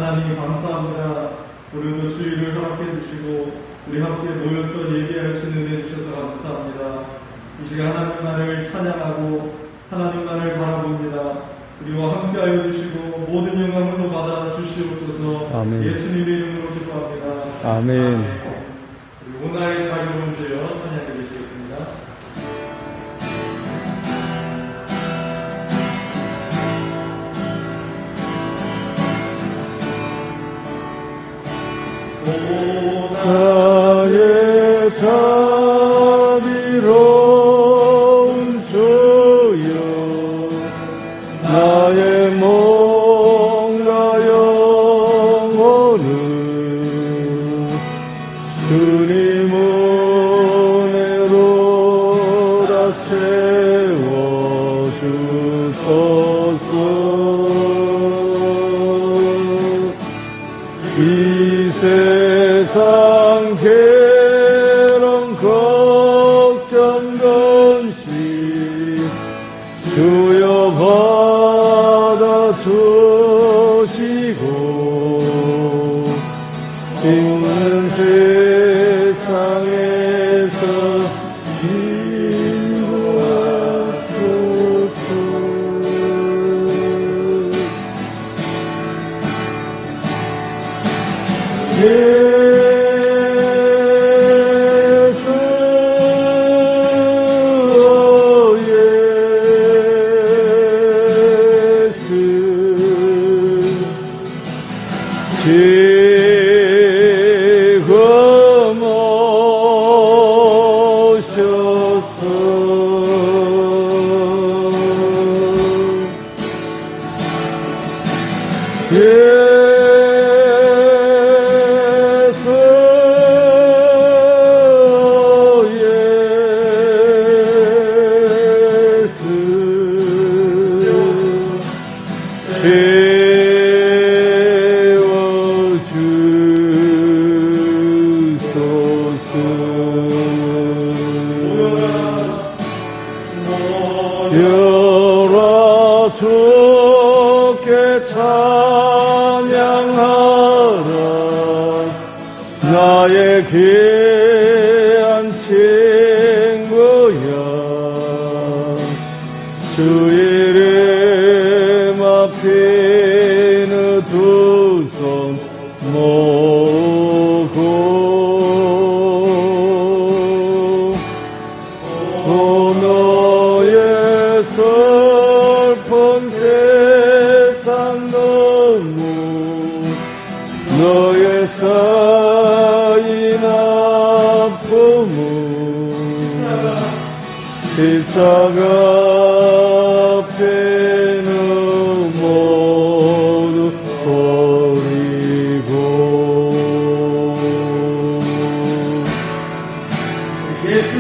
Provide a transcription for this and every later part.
하나님 감사합니다. 우리도 주일을 허락해 주시고 우리 함께 모여서 예배할 수 있는 은혜 주셔서 감사합니다. 이 시간 하나님 나라를 찬양하고 하나님 나라를 바라봅니다. 우리와 함께하여 주시고 모든 영광으로 받아 주시옵소서. 아멘. 예수님의 이름으로 기도합니다. 아멘. 우리 오나의 자유로운 주여 찬양해 주시겠습니다. 나의 자비로운 주여, 나의 몸과 영혼을 주님 은혜로 다 채워주소서. 이 세상 괴로운 걱정 근심 주여 받아주시고 힘든 세상에서 인도하소서. 지금 오셔서 모여라 주께 찬양하라. 나의 귀한 친구야, 주 이름 앞에는 두 손 모으고 너의 슬픈 세상 너무 너의 쌓인 아픔은 십자가 앞에는 모두 버리고 예수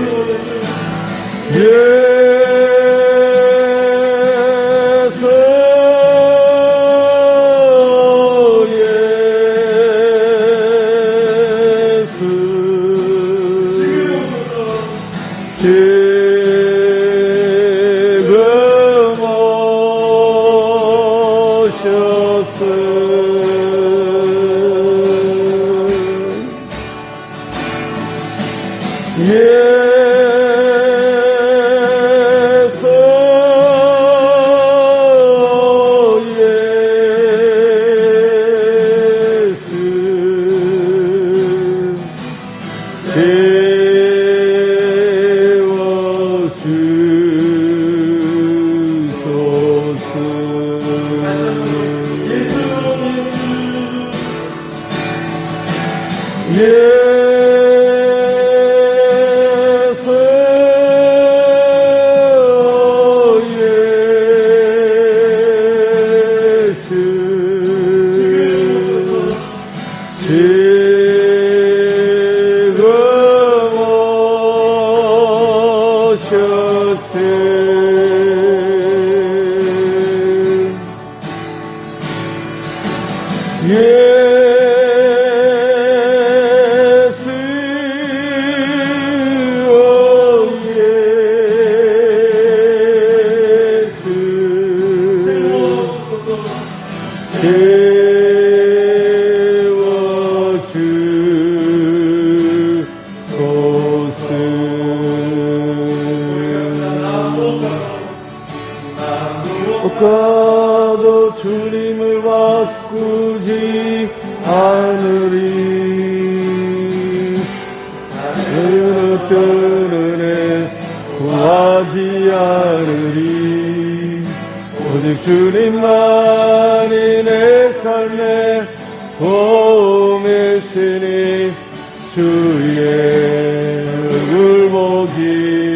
지금 예수 바꾸지 않으리. 나는 어떤 은혜 구하지 않으리. 오직 주님만이 내 삶의 도움이시니 주의 얼굴 보기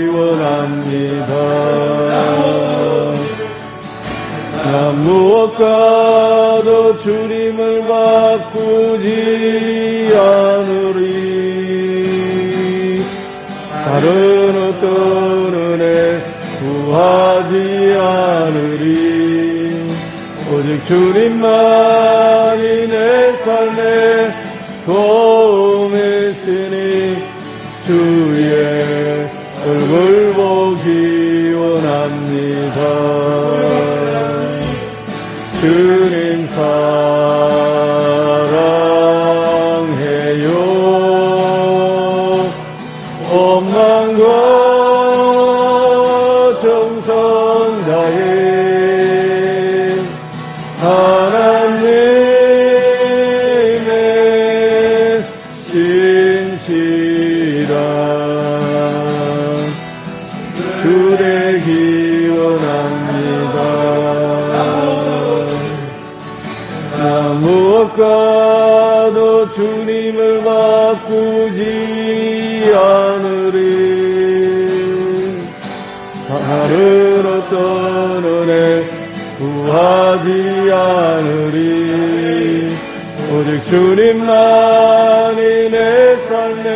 원합니다. 나 무엇과도 주님을 바꾸지 않으리. 다른 어떤 은혜 구하지 않으리. 오직 주님만이 내 삶의 도움이시니 주의 얼굴 보기 원합니다. 주님 사랑해요. 온 마음과 정성 다해 하나님의 신실한 주 되기 원합니다. 나 무엇과도 주님을 바꾸지 않으리. 다른 어떤 은혜 구하지 않으리. 오직 주님만이 내 삶의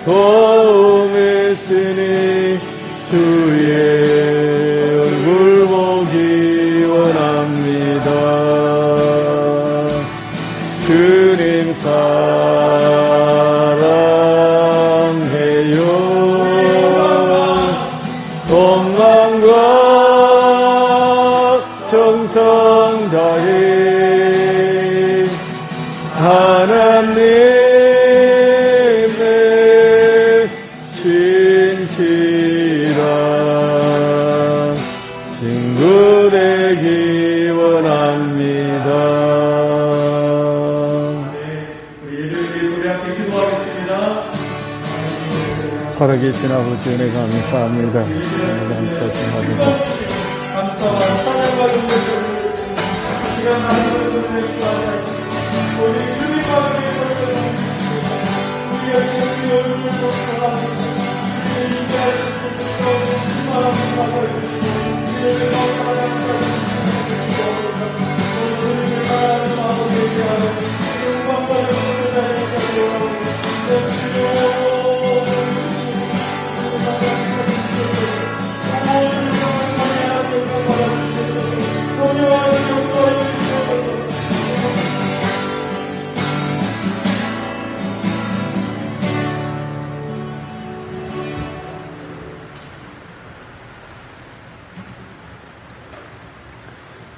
도움이시니 주의 얼굴 보기 원합니다. 주님 사랑해요. 온 마음과 정성 다해 하나님의 신실한 친구 되기 원합니다. 우리 예배를 위해서 우리 함께 기도하겠습니다. 살아계신 아버지 은혜 감사합니다. 감사합니다. 감사와 찬양과 존귀를 시간 하나님의 은혜 구하옵나이다. 우리 주님과 위해서 우리의 얼굴을 보시고 우리의 인자하신 주님과 충만한 사랑을 우리의 사랑을 주님을 사랑하는 마음을 얘기하는 영광과 영광을 다하여서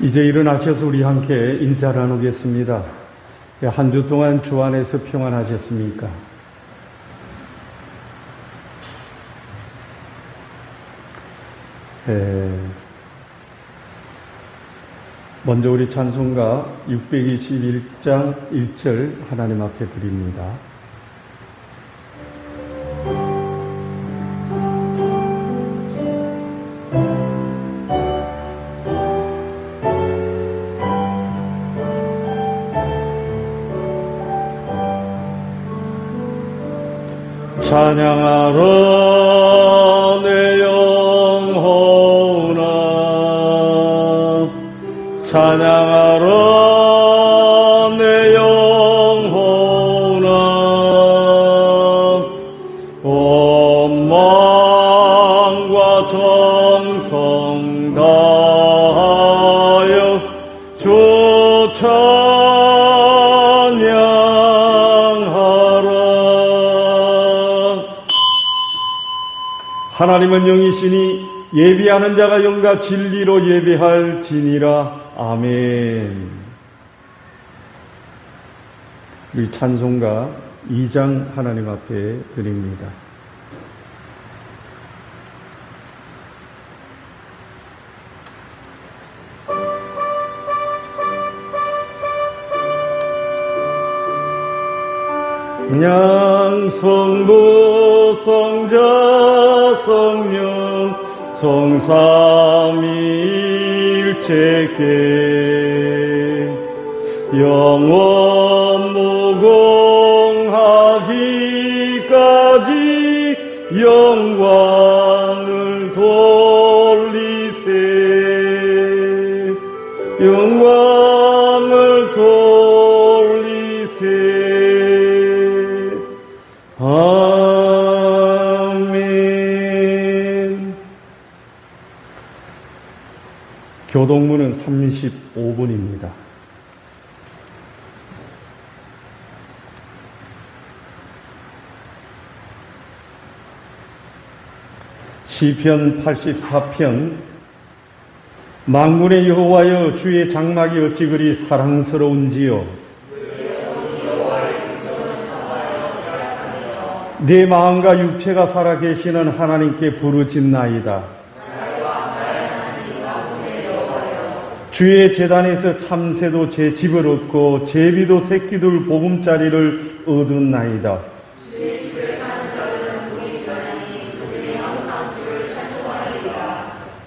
이제 일어나셔서 우리 함께 인사를 나누겠습니다. 한 주 동안 주 안에서 평안하셨습니까? 먼저 우리 찬송가 621장 1절 하나님 앞에 드립니다. 찬양하라 내 영혼아, 찬양하라 내 영혼아, 온 마음과 정성 다하여 주 하나님은 영이시니 예비하는 자가 영과 진리로 예배할지니라. 아멘. 우리 찬송가 2장 하나님 앞에 드립니다. 성부 성자 성령 성삼위일체께 영원 무궁하기까지 영광을 돌리세 영광을 돌리세 아멘. 교동문은 35분입니다. 시편 84편 만군의 여호와여 주의 장막이 어찌 그리 사랑스러운지요 내 마음과 육체가 살아계시는 하나님께 부르짖나이다. 주의 제단에서 참새도 제 집을 얻고 제비도 새끼들 보금자리를 얻었나이다.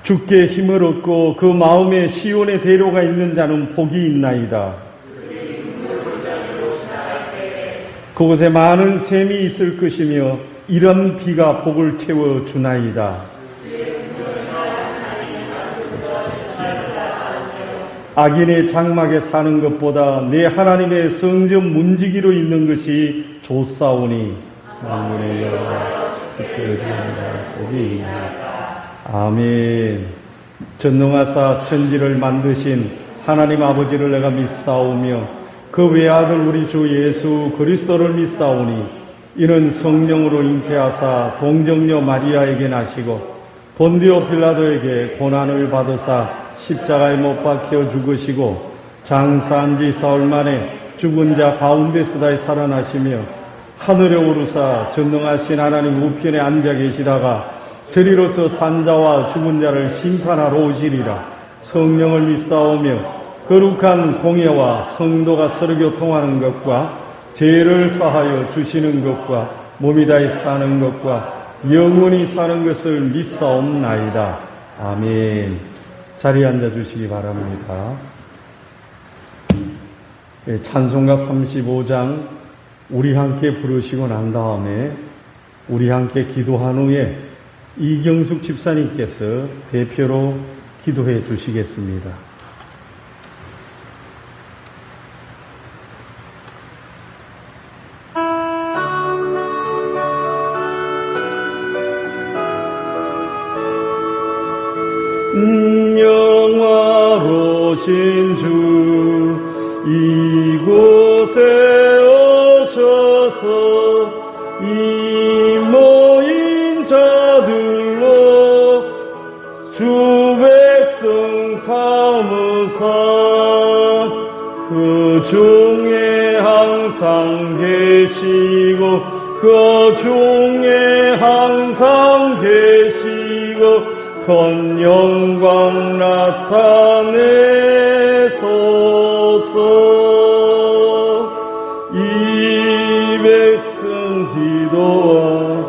주께 힘을 얻고 그 마음에 시온의 대로가 있는 자는 복이 있나이다. 그곳에 많은 샘이 있을 것이며 이런 비가 복을 채워 주나이다. 악인의 장막에 사는 것보다 내 하나님의 성전 문지기로 있는 것이 좋사오니 만군의 여호와 주께 복이 있나이다. 아멘. 전능하사 천지를 만드신 하나님 아버지를 내가 믿사오며 그 외아들 우리 주 예수 그리스도를 믿사오니 이는 성령으로 잉태하사 동정녀 마리아에게 나시고 본디오 빌라도에게 고난을 받으사 십자가에 못 박혀 죽으시고 장사한 지 사흘 만에 죽은 자 가운데서 다시 살아나시며 하늘에 오르사 전능하신 하나님 우편에 앉아 계시다가 저리로서 산자와 죽은 자를 심판하러 오시리라. 성령을 믿사오며 거룩한 공예와 성도가 서로 교통하는 것과 죄를 사하여 주시는 것과 몸이 다히 사는 것과 영원히 사는 것을 믿사옵나이다. 아멘. 자리에 앉아 주시기 바랍니다. 찬송가 35장 우리 함께 부르시고 난 다음에 우리 함께 기도한 후에 이경숙 집사님께서 대표로 기도해 주시겠습니다. 영화로신 주 이곳에 오셔서 이 모인 자들로 주 백성 삼으사 그 중에 항상 계시고 그 중에 항상 계시고 건 영광 나타내소서. 이 백성 기도와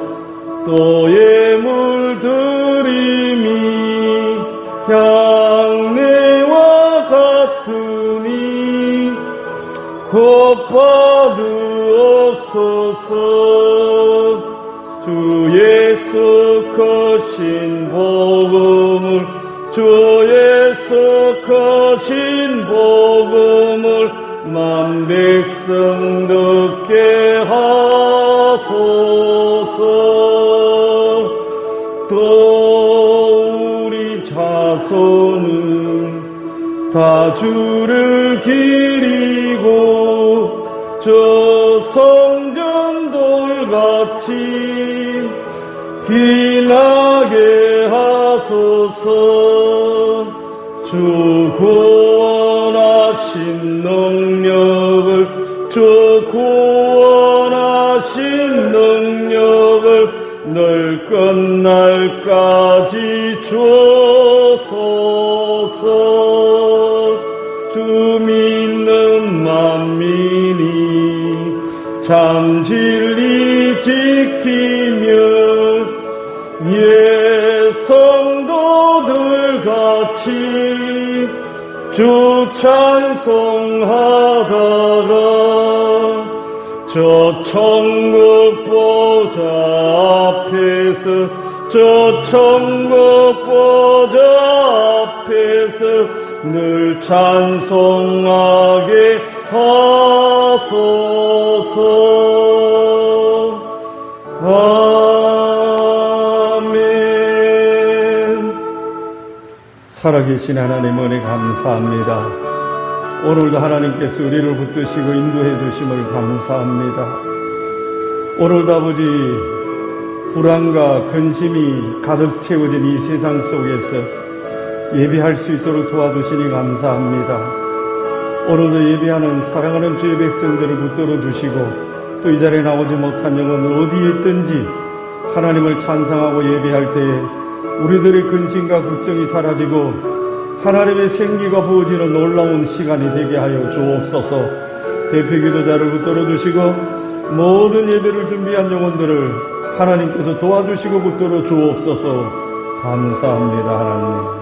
또 예물 드림이 향내와 같으니 곧 받으옵소서. 주 예수 크신 복음을 주 예수 크신 복음을 만 백성 듣게 하소서. 또 우리 자손은 다 주를 기리고 저 성전돌같이 빛나게 하소서. 주 구원하신 능력을 주 구원하신 능력을 늘 끝날까지 주소서. 주 믿는 만민이 참 진리 지키며 예 성도들 같이 주 찬송하다가 저 천국 보좌 앞에서 저 천국 보좌 앞에서 늘 찬송하게 하소서. 아멘. 살아계신 하나님 은혜 감사합니다. 오늘도 하나님께서 우리를 붙드시고 인도해 주심을 감사합니다. 오늘도 아버지 불안과 근심이 가득 채워진 이 세상 속에서 예배할 수 있도록 도와주시니 감사합니다. 오늘도 예배하는 사랑하는 주의 백성들을 붙들어 주시고 또 이 자리에 나오지 못한 영혼을 어디에 있든지 하나님을 찬송하고 예배할 때에 우리들의 근심과 걱정이 사라지고 하나님의 생기가 부어지는 놀라운 시간이 되게 하여 주옵소서. 대표기도자를 붙들어 주시고 모든 예배를 준비한 영혼들을 하나님께서 도와주시고 붙들어 주옵소서. 감사합니다. 하나님.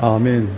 아멘.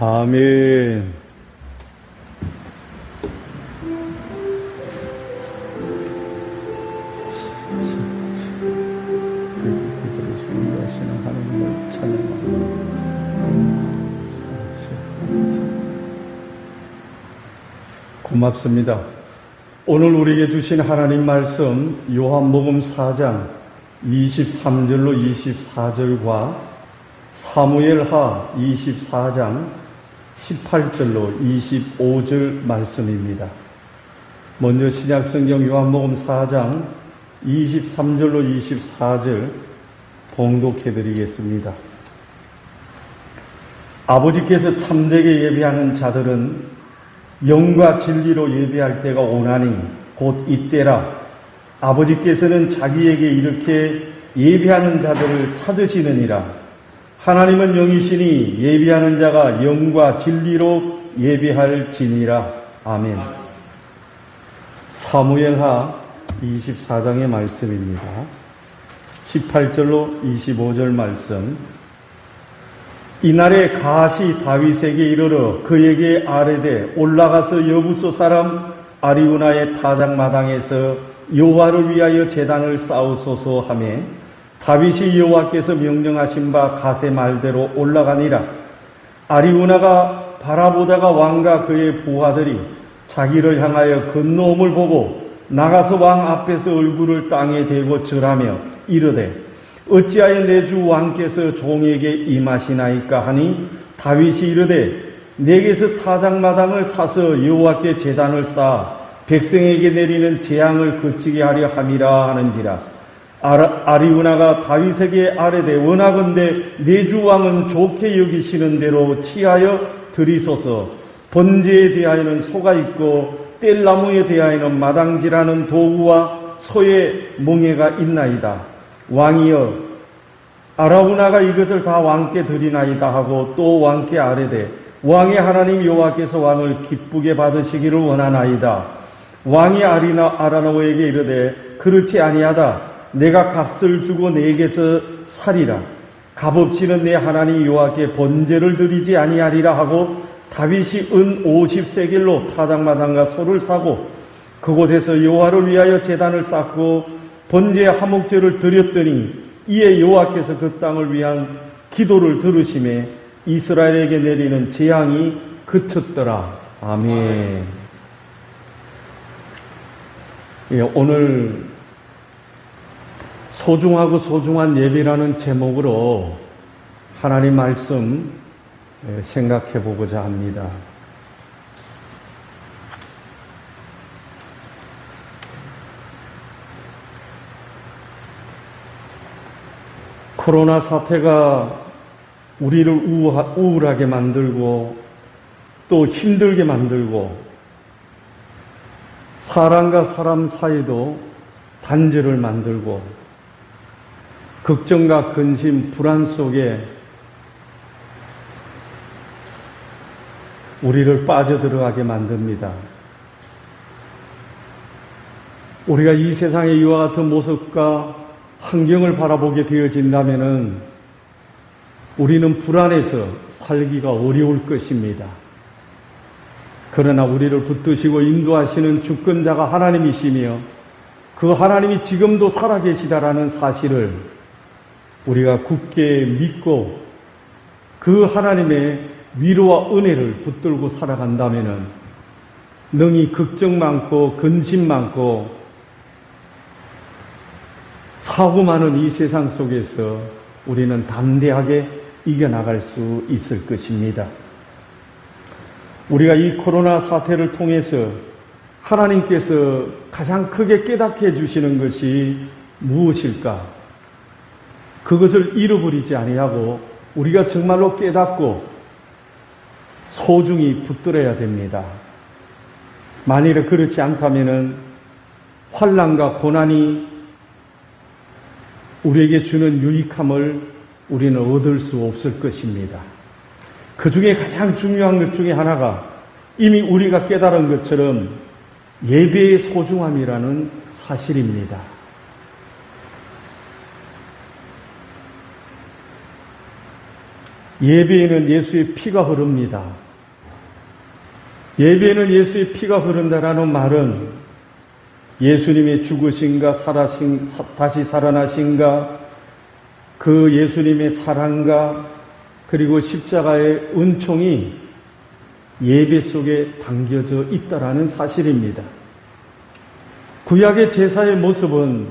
아멘. 고맙습니다. 오늘 우리에게 주신 하나님 말씀 요한복음 4장 23절로 24절과 사무엘하 24장 18절로 25절 말씀입니다. 먼저 신약성경 요한복음 4장 23절로 24절 봉독해 드리겠습니다. 아버지께서 참되게 예배하는 자들은 영과 진리로 예배할 때가 오나니 곧 이때라. 아버지께서는 자기에게 이렇게 예배하는 자들을 찾으시느니라. 하나님은 영이시니 예배하는 자가 영과 진리로 예배할지니라. 아멘. 사무엘하 24장의 말씀입니다. 18절로 25절 말씀. 이날에 가시 다윗에게 이르러 그에게 아뢰되 올라가서 여부소 사람 아리우나의 타작마당에서 여호와를 위하여 제단을 쌓으소서 하매 다윗이 여호와께서 명령하신 바 가세 말대로 올라가니라. 아리우나가 바라보다가 왕과 그의 부하들이 자기를 향하여 건너옴을 보고 나가서 왕 앞에서 얼굴을 땅에 대고 절하며 이르되 어찌하여 내 주 왕께서 종에게 임하시나이까 하니 다윗이 이르되 내게서 타작마당을 사서 여호와께 제단을 쌓아 백성에게 내리는 재앙을 그치게 하려 함이라 하는지라. 아리우나가 다윗에게 아뢰되 원하건대 내 주 왕은 좋게 여기시는 대로 취하여 드리소서. 번제에 대하여는 소가 있고 뗄나무에 대하여는 마당질하는 도구와 소의 멍에가 있나이다. 왕이여 아라우나가 이것을 다 왕께 드리나이다 하고 또 왕께 아뢰되 왕의 하나님 여호와께서 왕을 기쁘게 받으시기를 원하나이다. 왕이 아라노에게 이르되 그렇지 아니하다. 내가 값을 주고 내게서 살이라. 값없이는 내 하나님 여호와께 번제를 드리지 아니하리라 하고 다윗이 은 50세겔로 타작마당과 소를 사고 그곳에서 여호와를 위하여 제단을 쌓고 번제 화목제를 드렸더니 이에 여호와께서 그 땅을 위한 기도를 들으심에 이스라엘에게 내리는 재앙이 그쳤더라. 아멘. 예, 오늘 소중하고 소중한 예배라는 제목으로 하나님 말씀 생각해 보고자 합니다. 코로나 사태가 우리를 우울하게 만들고 또 힘들게 만들고 사람과 사람 사이도 단절을 만들고 걱정과 근심, 불안 속에 우리를 빠져들어가게 만듭니다. 우리가 이 세상의 이와 같은 모습과 환경을 바라보게 되어진다면은 우리는 불안해서 살기가 어려울 것입니다. 그러나 우리를 붙드시고 인도하시는 주권자가 하나님이시며 그 하나님이 지금도 살아계시다라는 사실을 우리가 굳게 믿고 그 하나님의 위로와 은혜를 붙들고 살아간다면은 능히 걱정 많고 근심 많고 사고 많은 이 세상 속에서 우리는 담대하게 이겨나갈 수 있을 것입니다. 우리가 이 코로나 사태를 통해서 하나님께서 가장 크게 깨닫게 해주시는 것이 무엇일까? 그것을 잃어버리지 아니하고 우리가 정말로 깨닫고 소중히 붙들어야 됩니다. 만일에 그렇지 않다면은 환난과 고난이 우리에게 주는 유익함을 우리는 얻을 수 없을 것입니다. 그 중에 가장 중요한 것 중에 하나가 이미 우리가 깨달은 것처럼 예배의 소중함이라는 사실입니다. 예배에는 예수의 피가 흐릅니다. 예배에는 예수의 피가 흐른다라는 말은 예수님의 죽으심과 다시 살아나심과 그 예수님의 사랑과 그리고 십자가의 은총이 예배 속에 담겨져 있다라는 사실입니다. 구약의 제사의 모습은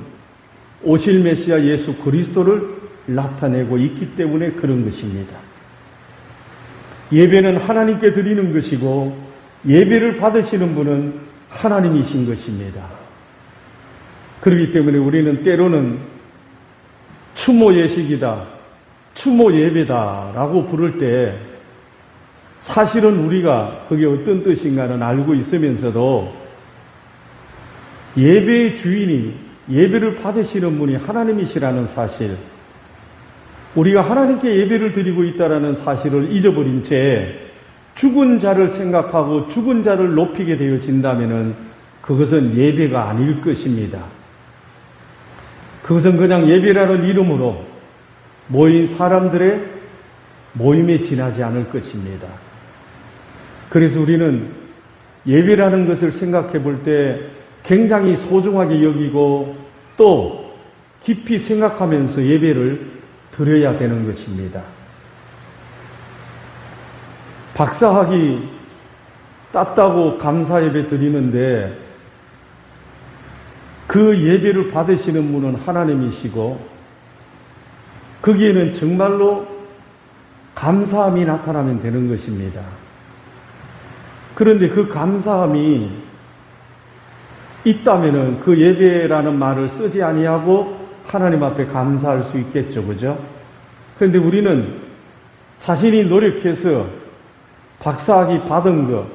오실 메시아 예수 그리스도를 나타내고 있기 때문에 그런 것입니다. 예배는 하나님께 드리는 것이고 예배를 받으시는 분은 하나님이신 것입니다. 그렇기 때문에 우리는 때로는 추모 예식이다, 추모 예배다 라고 부를 때 사실은 우리가 그게 어떤 뜻인가는 알고 있으면서도 예배의 주인이 예배를 받으시는 분이 하나님이시라는 사실, 우리가 하나님께 예배를 드리고 있다는 사실을 잊어버린 채 죽은 자를 생각하고 죽은 자를 높이게 되어진다면 그것은 예배가 아닐 것입니다. 그것은 그냥 예배라는 이름으로 모인 사람들의 모임에 지나지 않을 것입니다. 그래서 우리는 예배라는 것을 생각해 볼 때 굉장히 소중하게 여기고 또 깊이 생각하면서 예배를 드려야 되는 것입니다. 박사학위 땄다고 감사 예배 드리는데 그 예배를 받으시는 분은 하나님이시고 거기에는 정말로 감사함이 나타나면 되는 것입니다. 그런데 그 감사함이 있다면은 그 예배라는 말을 쓰지 아니하고 하나님 앞에 감사할 수 있겠죠, 그죠? 그런데 우리는 자신이 노력해서 박사학위 받은 것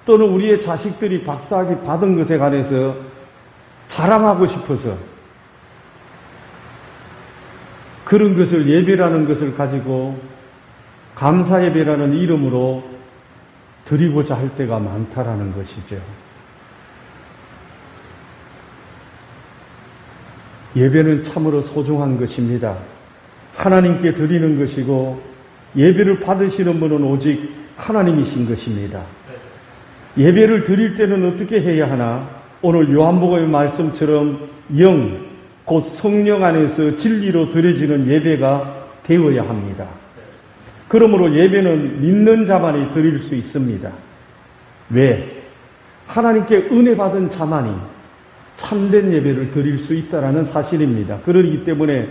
또는 우리의 자식들이 박사학위 받은 것에 관해서 자랑하고 싶어서 그런 것을 예배라는 것을 가지고 감사 예배라는 이름으로 드리고자 할 때가 많다라는 것이죠. 예배는 참으로 소중한 것입니다. 하나님께 드리는 것이고 예배를 받으시는 분은 오직 하나님이신 것입니다. 예배를 드릴 때는 어떻게 해야 하나? 오늘 요한복음의 말씀처럼 영, 곧 성령 안에서 진리로 드려지는 예배가 되어야 합니다. 그러므로 예배는 믿는 자만이 드릴 수 있습니다. 왜? 하나님께 은혜 받은 자만이 참된 예배를 드릴 수 있다는 사실입니다. 그러기 때문에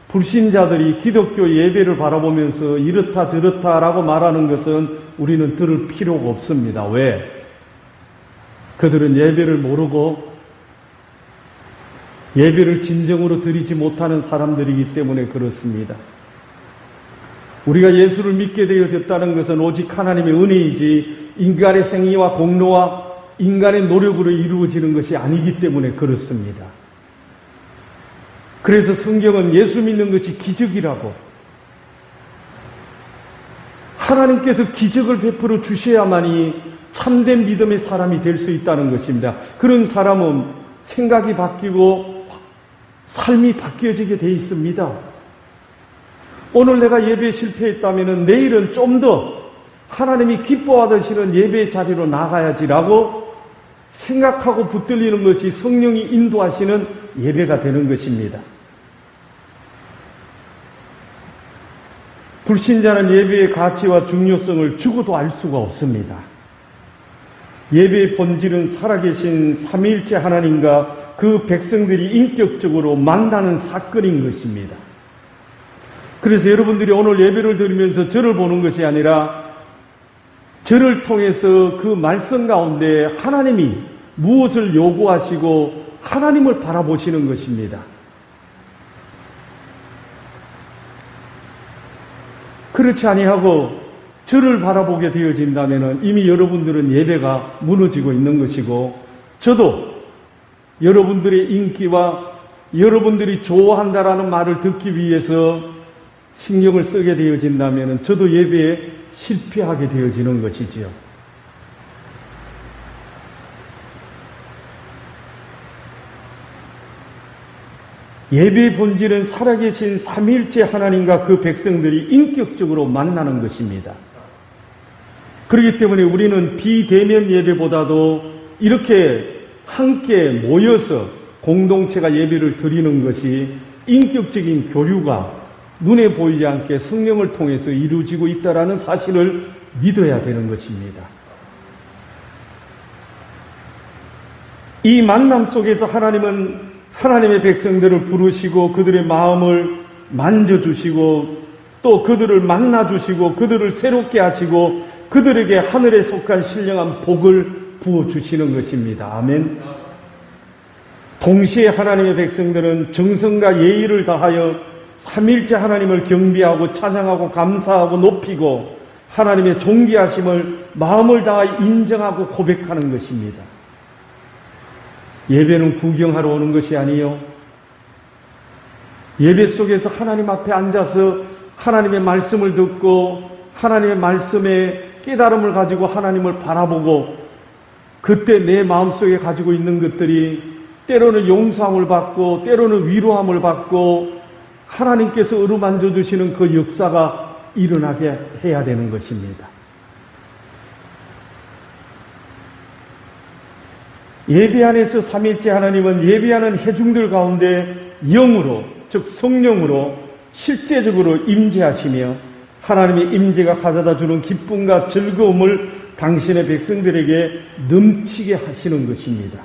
불신자들이 기독교 예배를 바라보면서 이렇다 저렇다라고 말하는 것은 우리는 들을 필요가 없습니다. 왜? 그들은 예배를 모르고 예배를 진정으로 드리지 못하는 사람들이기 때문에 그렇습니다. 우리가 예수를 믿게 되어졌다는 것은 오직 하나님의 은혜이지 인간의 행위와 공로와 인간의 노력으로 이루어지는 것이 아니기 때문에 그렇습니다. 그래서 성경은 예수 믿는 것이 기적이라고 하나님께서 기적을 베풀어 주셔야만이 참된 믿음의 사람이 될 수 있다는 것입니다. 그런 사람은 생각이 바뀌고 삶이 바뀌어지게 돼 있습니다. 오늘 내가 예배에 실패했다면 내일은 좀 더 하나님이 기뻐하시는 예배의 자리로 나가야지라고 생각하고 붙들리는 것이 성령이 인도하시는 예배가 되는 것입니다. 불신자는 예배의 가치와 중요성을 죽어도 알 수가 없습니다. 예배의 본질은 살아계신 삼위일체 하나님과 그 백성들이 인격적으로 만나는 사건인 것입니다. 그래서 여러분들이 오늘 예배를 드리면서 저를 보는 것이 아니라 저를 통해서 그 말씀 가운데 하나님이 무엇을 요구하시고 하나님을 바라보시는 것입니다. 그렇지 아니하고 저를 바라보게 되어진다면 이미 여러분들은 예배가 무너지고 있는 것이고 저도 여러분들의 인기와 여러분들이 좋아한다라는 말을 듣기 위해서 신경을 쓰게 되어진다면 저도 예배에 실패하게 되어지는 것이지요. 예배의 본질은 살아계신 삼위일체 하나님과 그 백성들이 인격적으로 만나는 것입니다. 그렇기 때문에 우리는 비대면 예배보다도 이렇게 함께 모여서 공동체가 예배를 드리는 것이 인격적인 교류가 눈에 보이지 않게 성령을 통해서 이루어지고 있다는 사실을 믿어야 되는 것입니다. 이 만남 속에서 하나님은 하나님의 백성들을 부르시고 그들의 마음을 만져주시고 또 그들을 만나주시고 그들을 새롭게 하시고 그들에게 하늘에 속한 신령한 복을 부어주시는 것입니다. 아멘. 동시에 하나님의 백성들은 정성과 예의를 다하여 삼위일체 하나님을 경배하고 찬양하고 감사하고 높이고 하나님의 존귀하심을 마음을 다하 인정하고 고백하는 것입니다. 예배는 구경하러 오는 것이 아니요. 예배 속에서 하나님 앞에 앉아서 하나님의 말씀을 듣고 하나님의 말씀에 깨달음을 가지고 하나님을 바라보고 그때 내 마음속에 가지고 있는 것들이 때로는 용서함을 받고 때로는 위로함을 받고 하나님께서 어루만져 주시는 그 역사가 일어나게 해야 되는 것입니다. 예배 안에서 삼위일체 하나님은 예배하는 회중들 가운데 영으로, 즉 성령으로 실제적으로 임재하시며 하나님의 임재가 가져다 주는 기쁨과 즐거움을 당신의 백성들에게 넘치게 하시는 것입니다.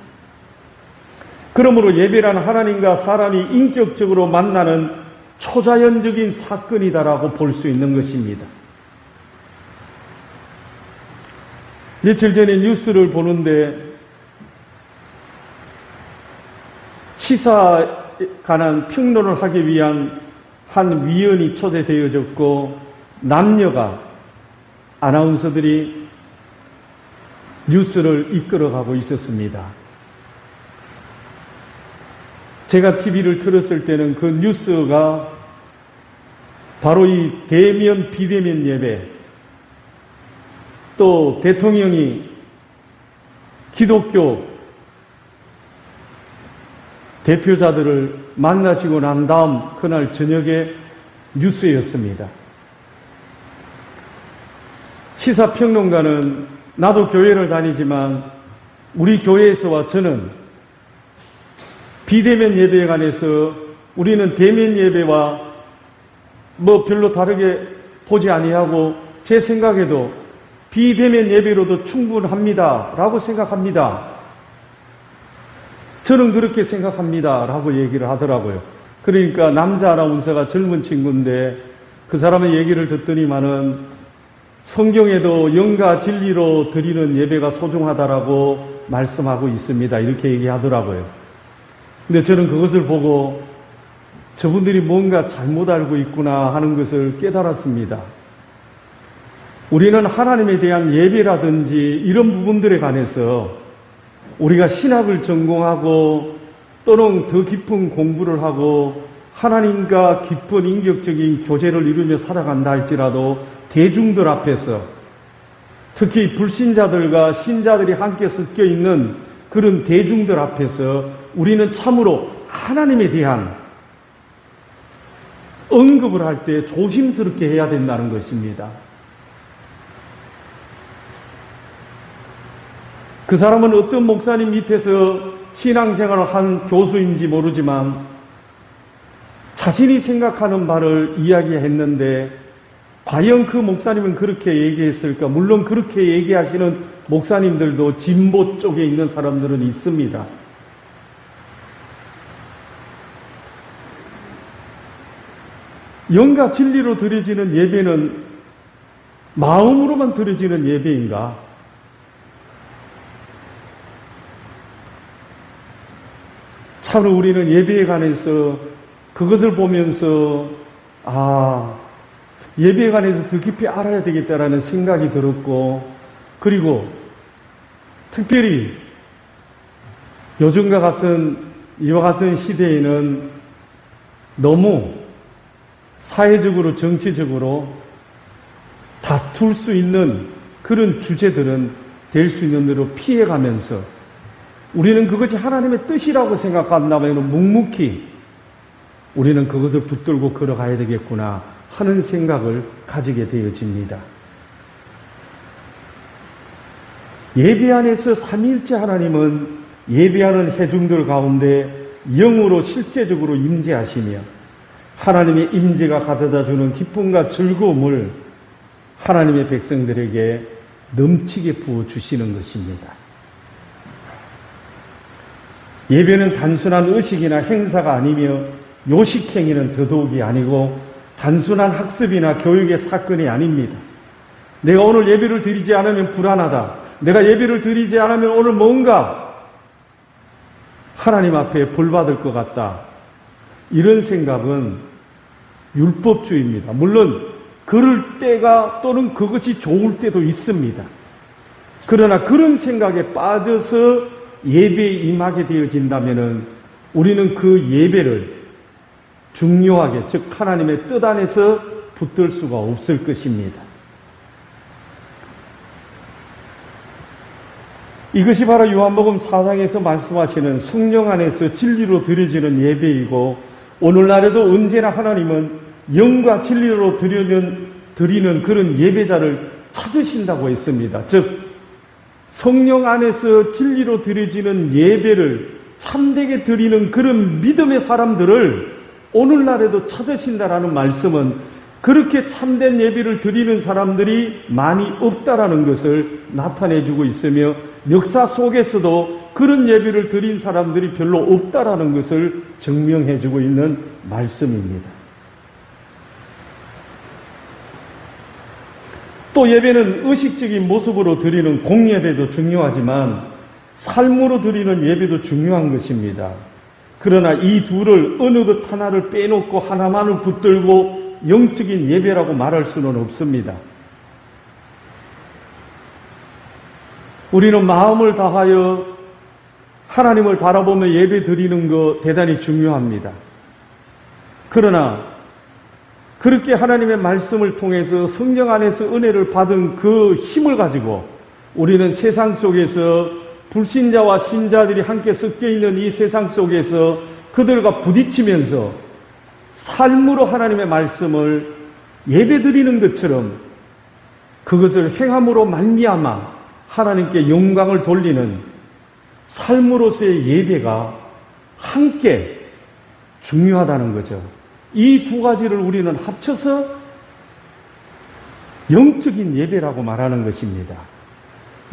그러므로 예배란 하나님과 사람이 인격적으로 만나는 초자연적인 사건이다라고 볼 수 있는 것입니다. 며칠 전에 뉴스를 보는데 시사에 관한 평론을 하기 위한 한 위원이 초대되어졌고 남녀가 아나운서들이 뉴스를 이끌어가고 있었습니다. 제가 TV를 틀었을 때는 그 뉴스가 바로 이 대면 비대면 예배, 또 대통령이 기독교 대표자들을 만나시고 난 다음 그날 저녁에 뉴스였습니다. 시사평론가는 나도 교회를 다니지만 우리 교회에서와 저는 비대면 예배에 관해서 우리는 대면 예배와 별로 다르게 보지 아니하고 제 생각에도 비대면 예배로도 충분합니다 라고 생각합니다. 저는 그렇게 생각합니다 라고 얘기를 하더라고요. 그러니까 남자 아나운서가 젊은 친구인데 그 사람의 얘기를 듣더니만은 성경에도 영과 진리로 드리는 예배가 소중하다라고 말씀하고 있습니다. 이렇게 얘기하더라고요. 근데 저는 그것을 보고 저분들이 뭔가 잘못 알고 있구나 하는 것을 깨달았습니다. 우리는 하나님에 대한 예배라든지 이런 부분들에 관해서 우리가 신학을 전공하고 또는 더 깊은 공부를 하고 하나님과 깊은 인격적인 교제를 이루며 살아간다 할지라도 대중들 앞에서 특히 불신자들과 신자들이 함께 섞여 있는 그런 대중들 앞에서 우리는 참으로 하나님에 대한 언급을 할 때 조심스럽게 해야 된다는 것입니다. 그 사람은 어떤 목사님 밑에서 신앙생활을 한 교수인지 모르지만 자신이 생각하는 바를 이야기했는데 과연 그 목사님은 그렇게 얘기했을까? 물론 그렇게 얘기하시는 목사님들도 진보 쪽에 있는 사람들은 있습니다. 영과 진리로 드려지는 예배는 마음으로만 드려지는 예배인가? 참으로 우리는 예배에 관해서 그것을 보면서 예배에 관해서 더 깊이 알아야 되겠다라는 생각이 들었고, 그리고 특별히 요즘과 같은 이와 같은 시대에는 너무 사회적으로 정치적으로 다툴 수 있는 그런 주제들은 될 수 있는 대로 피해가면서 우리는 그것이 하나님의 뜻이라고 생각한다면 묵묵히 우리는 그것을 붙들고 걸어가야 되겠구나 하는 생각을 가지게 되어집니다. 예배 안에서 삼위일체 하나님은 예배하는 회중들 가운데 영으로 실제적으로 임재하시며 하나님의 임재가 가져다주는 기쁨과 즐거움을 하나님의 백성들에게 넘치게 부어주시는 것입니다. 예배는 단순한 의식이나 행사가 아니며 요식행위는 더더욱이 아니고 단순한 학습이나 교육의 사건이 아닙니다. 내가 오늘 예배를 드리지 않으면 불안하다. 내가 예배를 드리지 않으면 오늘 뭔가 하나님 앞에 벌받을 것 같다. 이런 생각은 율법주의입니다. 물론 그럴 때가 또는 그것이 좋을 때도 있습니다. 그러나 그런 생각에 빠져서 예배에 임하게 되어진다면 우리는 그 예배를 중요하게, 즉 하나님의 뜻 안에서 붙들 수가 없을 것입니다. 이것이 바로 요한복음 4장에서 말씀하시는 성령 안에서 진리로 드려지는 예배이고, 오늘날에도 언제나 하나님은 영과 진리로 드리는 그런 예배자를 찾으신다고 했습니다. 즉 성령 안에서 진리로 드려지는 예배를 참되게 드리는 그런 믿음의 사람들을 오늘날에도 찾으신다라는 말씀은 그렇게 참된 예배를 드리는 사람들이 많이 없다라는 것을 나타내주고 있으며, 역사 속에서도 그런 예배를 드린 사람들이 별로 없다라는 것을 증명해주고 있는 말씀입니다. 또 예배는 의식적인 모습으로 드리는 공예배도 중요하지만 삶으로 드리는 예배도 중요한 것입니다. 그러나 이 둘을 어느 것 하나를 빼놓고 하나만을 붙들고 영적인 예배라고 말할 수는 없습니다. 우리는 마음을 다하여 하나님을 바라보며 예배 드리는 것 대단히 중요합니다. 그러나 그렇게 하나님의 말씀을 통해서 성령 안에서 은혜를 받은 그 힘을 가지고 우리는 세상 속에서 불신자와 신자들이 함께 섞여 있는 이 세상 속에서 그들과 부딪히면서 삶으로 하나님의 말씀을 예배드리는 것처럼 그것을 행함으로 말미암아 하나님께 영광을 돌리는 삶으로서의 예배가 함께 중요하다는 거죠. 이 두 가지를 우리는 합쳐서 영적인 예배라고 말하는 것입니다.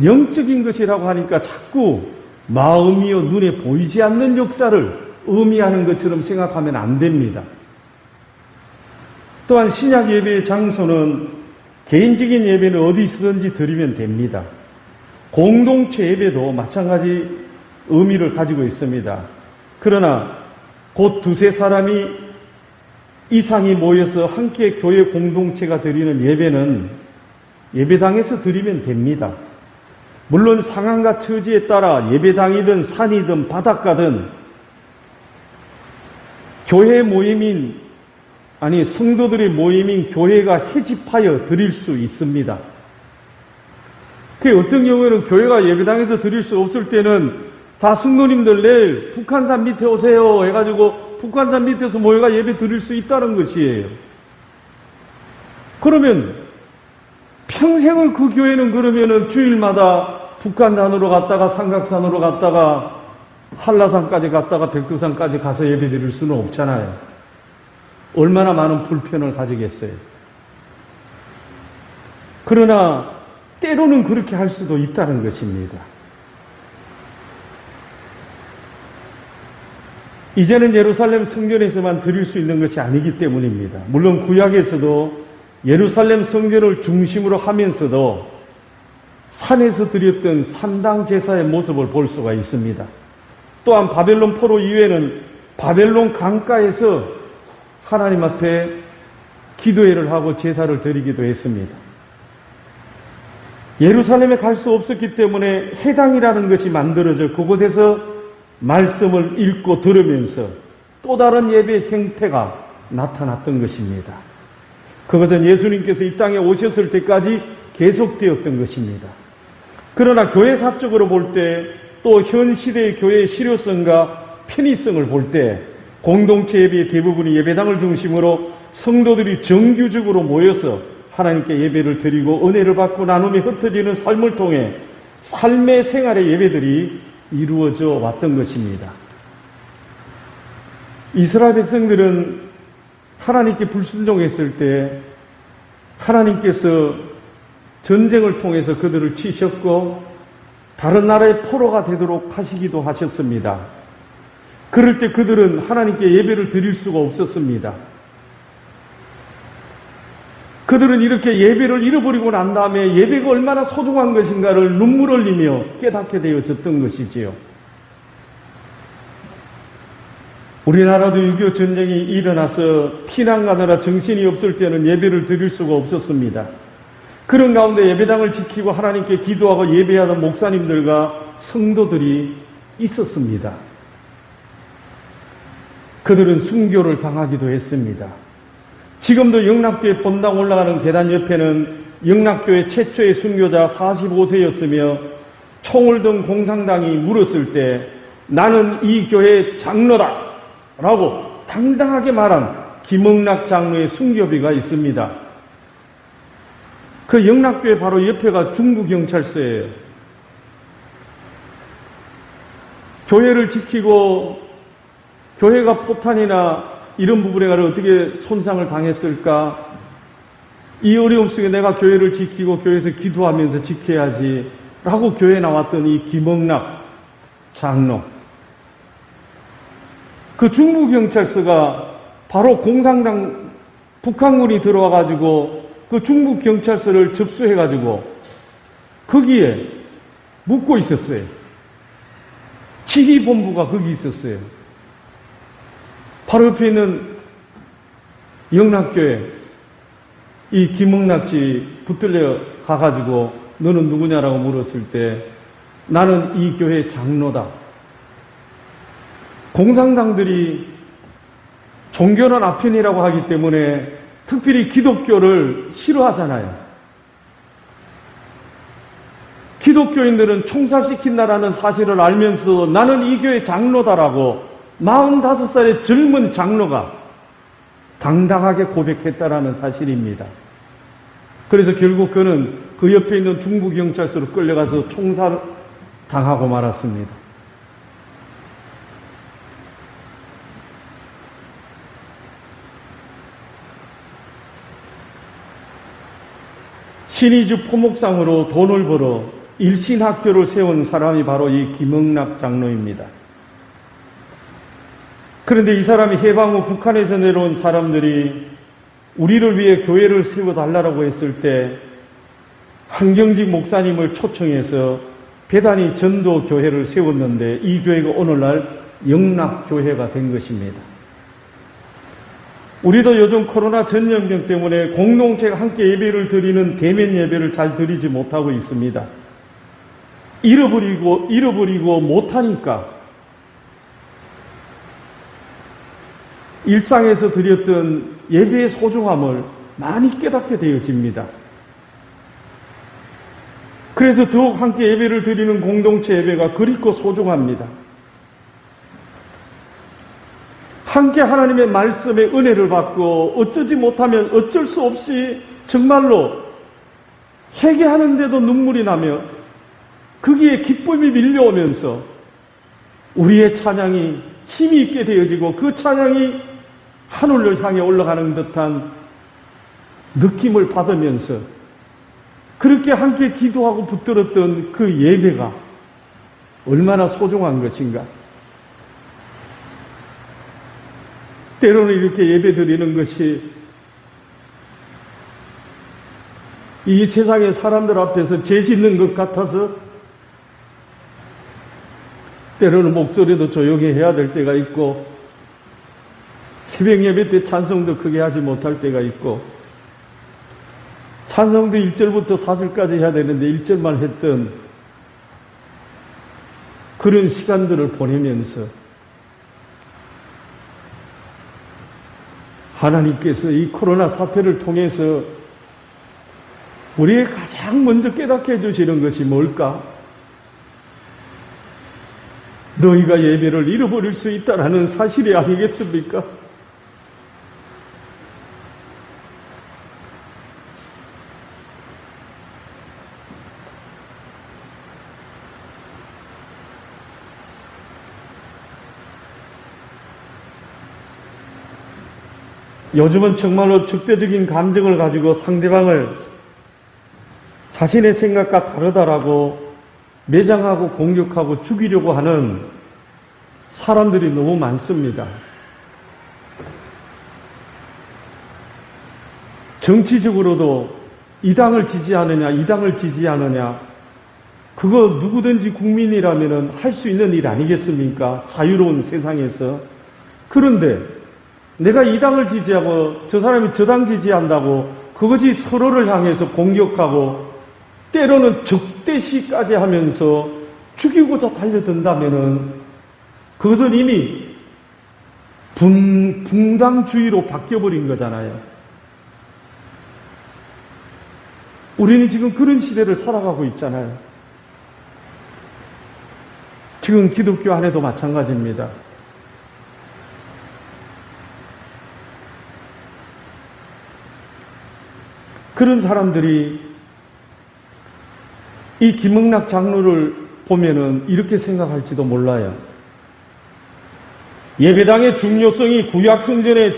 영적인 것이라고 하니까 자꾸 마음이요 눈에 보이지 않는 역사를 의미하는 것처럼 생각하면 안 됩니다. 또한 신약 예배의 장소는 개인적인 예배는 어디서든지 드리면 됩니다. 공동체 예배도 마찬가지 의미를 가지고 있습니다. 그러나 곧 두세 사람이 이상이 모여서 함께 교회 공동체가 드리는 예배는 예배당에서 드리면 됩니다. 물론 상황과 처지에 따라 예배당이든 산이든 바닷가든 교회 모임인 성도들의 모임인 교회가 해집하여 드릴 수 있습니다. 그 어떤 경우에는 교회가 예배당에서 드릴 수 없을 때는 다 성도님들 내일 북한산 밑에 오세요 해가지고 북한산 밑에서 모여가 예배 드릴 수 있다는 것이에요. 그러면 평생을 그 교회는 그러면은 주일마다 북한산으로 갔다가 삼각산으로 갔다가 한라산까지 갔다가 백두산까지 가서 예배 드릴 수는 없잖아요. 얼마나 많은 불편을 가지겠어요. 그러나 때로는 그렇게 할 수도 있다는 것입니다. 이제는 예루살렘 성전에서만 드릴 수 있는 것이 아니기 때문입니다. 물론 구약에서도 예루살렘 성전을 중심으로 하면서도 산에서 드렸던 산당 제사의 모습을 볼 수가 있습니다. 또한 바벨론 포로 이후에는 바벨론 강가에서 하나님 앞에 기도회를 하고 제사를 드리기도 했습니다. 예루살렘에 갈 수 없었기 때문에 회당이라는 것이 만들어져 그곳에서 말씀을 읽고 들으면서 또 다른 예배 형태가 나타났던 것입니다. 그것은 예수님께서 이 땅에 오셨을 때까지 계속되었던 것입니다. 그러나 교회사적으로 볼 때 또 현 시대의 교회의 실효성과 편의성을 볼 때 공동체 예배의 대부분이 예배당을 중심으로 성도들이 정규적으로 모여서 하나님께 예배를 드리고 은혜를 받고 나눔이 흩어지는 삶을 통해 삶의 생활의 예배들이 이루어져 왔던 것입니다. 이스라엘 백성들은 하나님께 불순종했을 때 하나님께서 전쟁을 통해서 그들을 치셨고 다른 나라의 포로가 되도록 하시기도 하셨습니다. 그럴 때 그들은 하나님께 예배를 드릴 수가 없었습니다. 그들은 이렇게 예배를 잃어버리고 난 다음에 예배가 얼마나 소중한 것인가를 눈물 흘리며 깨닫게 되어졌던 것이지요. 우리나라도 6.25 전쟁이 일어나서 피난 가느라 정신이 없을 때는 예배를 드릴 수가 없었습니다. 그런 가운데 예배당을 지키고 하나님께 기도하고 예배하던 목사님들과 성도들이 있었습니다. 그들은 순교를 당하기도 했습니다. 지금도 영락교회 본당 올라가는 계단 옆에는 영락교회 최초의 순교자 45세였으며 총을 든 공산당이 물었을 때 나는 이 교회 장로다 라고 당당하게 말한 김흥락 장로의 순교비가 있습니다. 그 영락교회 바로 옆에가 중부경찰서예요. 교회를 지키고 교회가 포탄이나 이런 부분에 가서 어떻게 손상을 당했을까? 이 어려움 속에 내가 교회를 지키고 교회에서 기도하면서 지켜야지 라고 교회에 나왔던 이 김흥락 장로. 그 중부경찰서가 바로 공산당 북한군이 들어와가지고 그 중부경찰서를 접수해가지고 거기에 묵고 있었어요. 지휘본부가 거기 있었어요. 바로 옆에 있는 영락교회 이 김흥락 씨 붙들려 가가지고 너는 누구냐라고 물었을 때 나는 이 교회 장로다. 공산당들이 종교는 아편이라고 하기 때문에 특별히 기독교를 싫어하잖아요. 기독교인들은 총살시킨다라는 사실을 알면서도 나는 이 교회 장로다라고 45살의 젊은 장로가 당당하게 고백했다라는 사실입니다. 그래서 결국 그는 그 옆에 있는 중부경찰서로 끌려가서 총살당하고 말았습니다. 신의주 포목상으로 돈을 벌어 일신학교를 세운 사람이 바로 이 김흥락 장로입니다. 그런데 이 사람이 해방 후 북한에서 내려온 사람들이 우리를 위해 교회를 세워달라고 했을 때 한경직 목사님을 초청해서 배단위 전도교회를 세웠는데 이 교회가 오늘날 영락교회가 된 것입니다. 우리도 요즘 코로나 전염병 때문에 공동체가 함께 예배를 드리는 대면 예배를 잘 드리지 못하고 있습니다. 잃어버리고 못하니까 일상에서 드렸던 예배의 소중함을 많이 깨닫게 되어집니다. 그래서 더욱 함께 예배를 드리는 공동체 예배가 그립고 소중합니다. 함께 하나님의 말씀의 은혜를 받고 어쩌지 못하면 어쩔 수 없이 정말로 회개하는데도 눈물이 나며 거기에 기쁨이 밀려오면서 우리의 찬양이 힘이 있게 되어지고 그 찬양이 하늘로 향해 올라가는 듯한 느낌을 받으면서 그렇게 함께 기도하고 붙들었던 그 예배가 얼마나 소중한 것인가. 때로는 이렇게 예배 드리는 것이 이 세상의 사람들 앞에서 죄 짓는 것 같아서 때로는 목소리도 조용히 해야 될 때가 있고 새벽 예배 때 찬송도 크게 하지 못할 때가 있고 찬송도 1절부터 4절까지 해야 되는데 1절만 했던 그런 시간들을 보내면서 하나님께서 이 코로나 사태를 통해서 우리의 가장 먼저 깨닫게 해주시는 것이 뭘까? 너희가 예배를 잃어버릴 수 있다는 사실이 아니겠습니까? 요즘은 정말로 적대적인 감정을 가지고 상대방을 자신의 생각과 다르다라고 매장하고 공격하고 죽이려고 하는 사람들이 너무 많습니다. 정치적으로도 이 당을 지지하느냐, 이 당을 지지하느냐, 그거 누구든지 국민이라면 할 수 있는 일 아니겠습니까? 자유로운 세상에서. 그런데 내가 이 당을 지지하고 저 사람이 저 당 지지한다고 그것이 서로를 향해서 공격하고 때로는 적대시까지 하면서 죽이고자 달려든다면은 그것은 이미 붕당주의로 바뀌어버린 거잖아요. 우리는 지금 그런 시대를 살아가고 있잖아요. 지금 기독교 안에도 마찬가지입니다. 그런 사람들이 이 김흥락 장로를 보면은 이렇게 생각할지도 몰라요. 예배당의 중요성이 구약성전의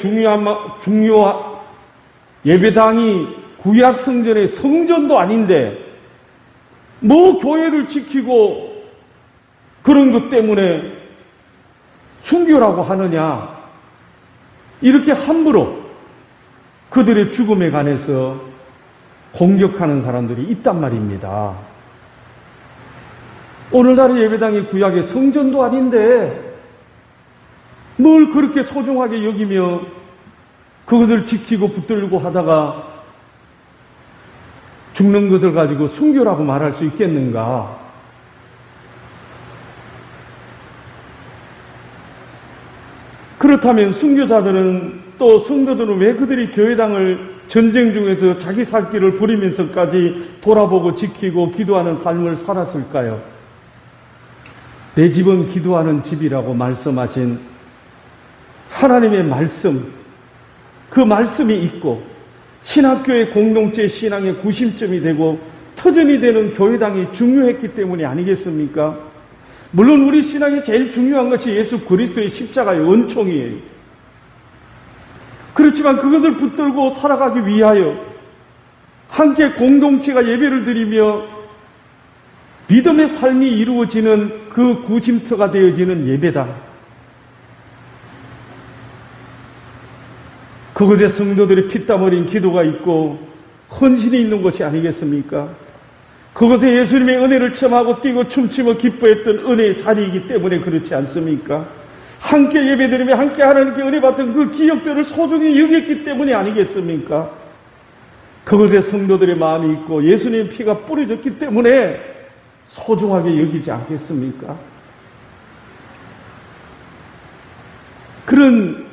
예배당이 구약성전의 성전도 아닌데 뭐 교회를 지키고 그런 것 때문에 순교라고 하느냐, 이렇게 함부로 그들의 죽음에 관해서 공격하는 사람들이 있단 말입니다. 오늘날의 예배당이 구약의 성전도 아닌데 뭘 그렇게 소중하게 여기며 그것을 지키고 붙들고 하다가 죽는 것을 가지고 순교라고 말할 수 있겠는가? 그렇다면 순교자들은, 또 성도들은 왜 그들이 교회당을 전쟁 중에서 자기 살 길을 버리면서까지 돌아보고 지키고 기도하는 삶을 살았을까요? 내 집은 기도하는 집이라고 말씀하신 하나님의 말씀, 그 말씀이 있고 신학교의 공동체 신앙의 구심점이 되고 터전이 되는 교회당이 중요했기 때문이 아니겠습니까? 물론 우리 신앙이 제일 중요한 것이 예수 그리스도의 십자가의 은총이에요. 그렇지만 그것을 붙들고 살아가기 위하여 함께 공동체가 예배를 드리며 믿음의 삶이 이루어지는 그 구심터가 되어지는 예배당, 그곳에 성도들의 피땀 흘린 기도가 있고 헌신이 있는 것이 아니겠습니까? 그곳에 예수님의 은혜를 체험하고 뛰고 춤추며 기뻐했던 은혜의 자리이기 때문에 그렇지 않습니까? 함께 예배드리며 함께 하나님께 은혜 받던 그 기억들을 소중히 여겼기 때문이 아니겠습니까? 그곳에 성도들의 마음이 있고 예수님의 피가 뿌려졌기 때문에 소중하게 여기지 않겠습니까? 그런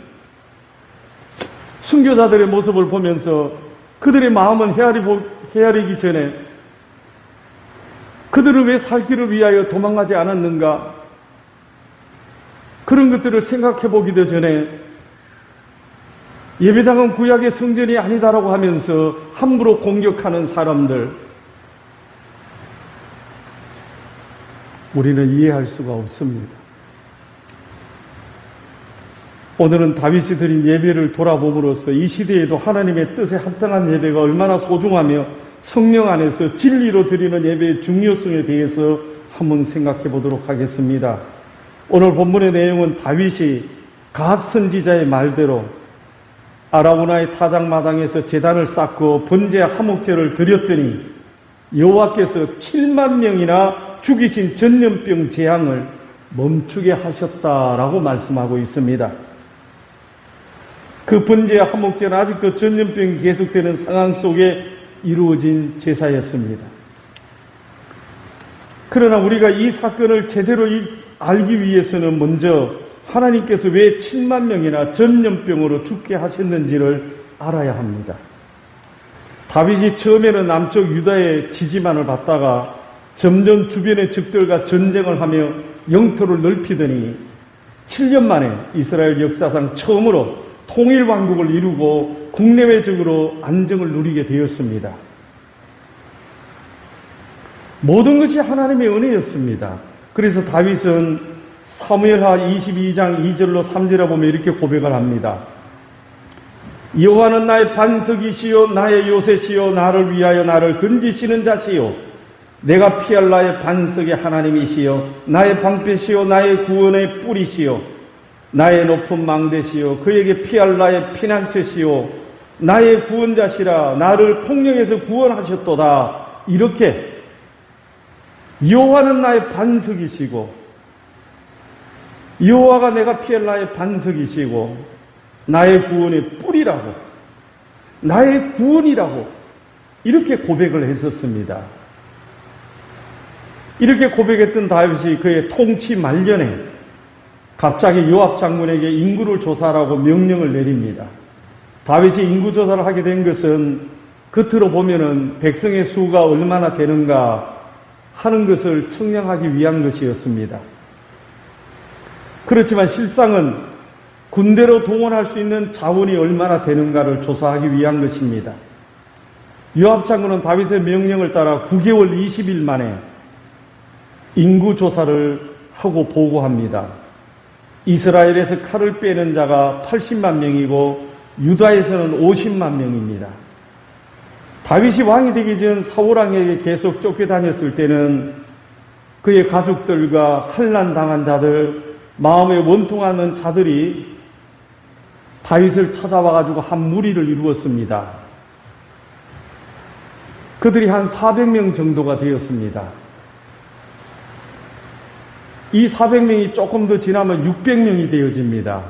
순교자들의 모습을 보면서 그들의 마음은 헤아리기 전에 그들은 왜 살기를 위하여 도망가지 않았는가? 그런 것들을 생각해 보기도 전에 예배당은 구약의 성전이 아니다라고 하면서 함부로 공격하는 사람들, 우리는 이해할 수가 없습니다. 오늘은 다윗이 드린 예배를 돌아봄으로써 이 시대에도 하나님의 뜻에 합당한 예배가 얼마나 소중하며 성령 안에서 진리로 드리는 예배의 중요성에 대해서 한번 생각해 보도록 하겠습니다. 오늘 본문의 내용은 다윗이 갓 선지자의 말대로 아라우나의 타작마당에서 제단을 쌓고 번제 화목제를 드렸더니 여호와께서 7만 명이나 죽이신 전염병 재앙을 멈추게 하셨다라고 말씀하고 있습니다. 그 번제 화목제는 아직도 전염병이 계속되는 상황 속에 이루어진 제사였습니다. 그러나 우리가 이 사건을 제대로 알기 위해서는 먼저 하나님께서 왜 7만 명이나 전염병으로 죽게 하셨는지를 알아야 합니다. 다윗이 처음에는 남쪽 유다의 지지만을 받다가 점점 주변의 적들과 전쟁을 하며 영토를 넓히더니 7년 만에 이스라엘 역사상 처음으로 통일왕국을 이루고 국내외적으로 안정을 누리게 되었습니다. 모든 것이 하나님의 은혜였습니다. 그래서 다윗은 사무엘하 22장 2절로 3절에 보면 이렇게 고백을 합니다. 여호와는 나의 반석이시요 나의 요새시요 나를 위하여 나를 건지시는 자시요 내가 피할 나의 반석의 하나님이시요 나의 방패시요 나의 구원의 뿌리시요 나의 높은 망대시요 그에게 피할 나의 피난처시요 나의 구원자시라 나를 폭력에서 구원하셨도다. 이렇게 여호와는 나의 반석이시고 여호와가 내가 피할 나의 반석이시고 나의 구원의 뿌리라고 나의 구원이라고 이렇게 고백을 했었습니다. 이렇게 고백했던 다윗이 그의 통치 말년에 갑자기 요압 장군에게 인구를 조사하라고 명령을 내립니다. 다윗이 인구 조사를 하게 된 것은 겉으로 보면은 백성의 수가 얼마나 되는가 하는 것을 측량하기 위한 것이었습니다. 그렇지만 실상은 군대로 동원할 수 있는 자원이 얼마나 되는가를 조사하기 위한 것입니다. 요압 장군은 다윗의 명령을 따라 9개월 20일 만에 인구 조사를 하고 보고합니다. 이스라엘에서 칼을 빼는 자가 80만 명이고 유다에서는 50만 명입니다. 다윗이 왕이 되기 전 사울 왕에게 계속 쫓겨다녔을 때는 그의 가족들과 환난 당한 자들, 마음에 원통하는 자들이 다윗을 찾아와가지고 한 무리를 이루었습니다. 그들이 한 400명 정도가 되었습니다. 이 400명이 조금 더 지나면 600명이 되어집니다.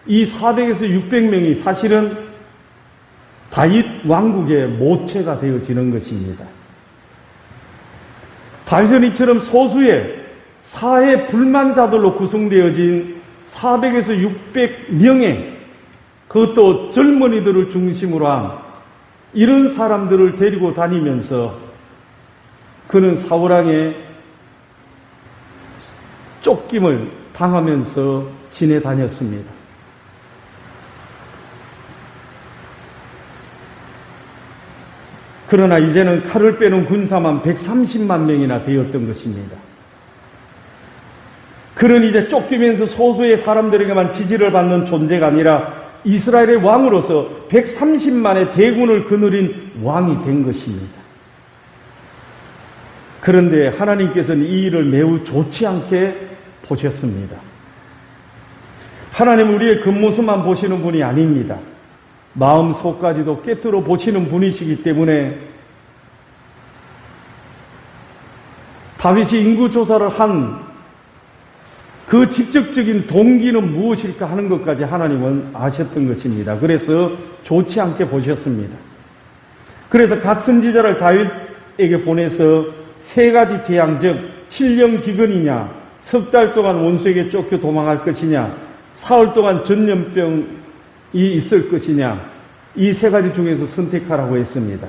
이 400에서 600명이 사실은 다윗 왕국의 모체가 되어지는 것입니다. 다윗은 이처럼 소수의 사회 불만자들로 구성되어진 400에서 600명의 그것도 젊은이들을 중심으로 한 이런 사람들을 데리고 다니면서 그는 사울왕의 쫓김을 당하면서 지내 다녔습니다. 그러나 이제는 칼을 빼는 군사만 130만 명이나 되었던 것입니다. 그는 이제 쫓기면서 소수의 사람들에게만 지지를 받는 존재가 아니라 이스라엘의 왕으로서 130만의 대군을 거느린 왕이 된 것입니다. 그런데 하나님께서는 이 일을 매우 좋지 않게 보셨습니다. 하나님은 우리의 겉모습만 보시는 분이 아닙니다. 마음속까지도 꿰뚫어 보시는 분이시기 때문에 다윗이 인구조사를 한 그 직접적인 동기는 무엇일까 하는 것까지 하나님은 아셨던 것입니다. 그래서 좋지 않게 보셨습니다. 그래서 갓 선지자를 다윗에게 보내서 세 가지 재앙, 즉 7년 기근이냐, 석 달 동안 원수에게 쫓겨 도망할 것이냐, 사흘 동안 전염병이 있을 것이냐, 이 세 가지 중에서 선택하라고 했습니다.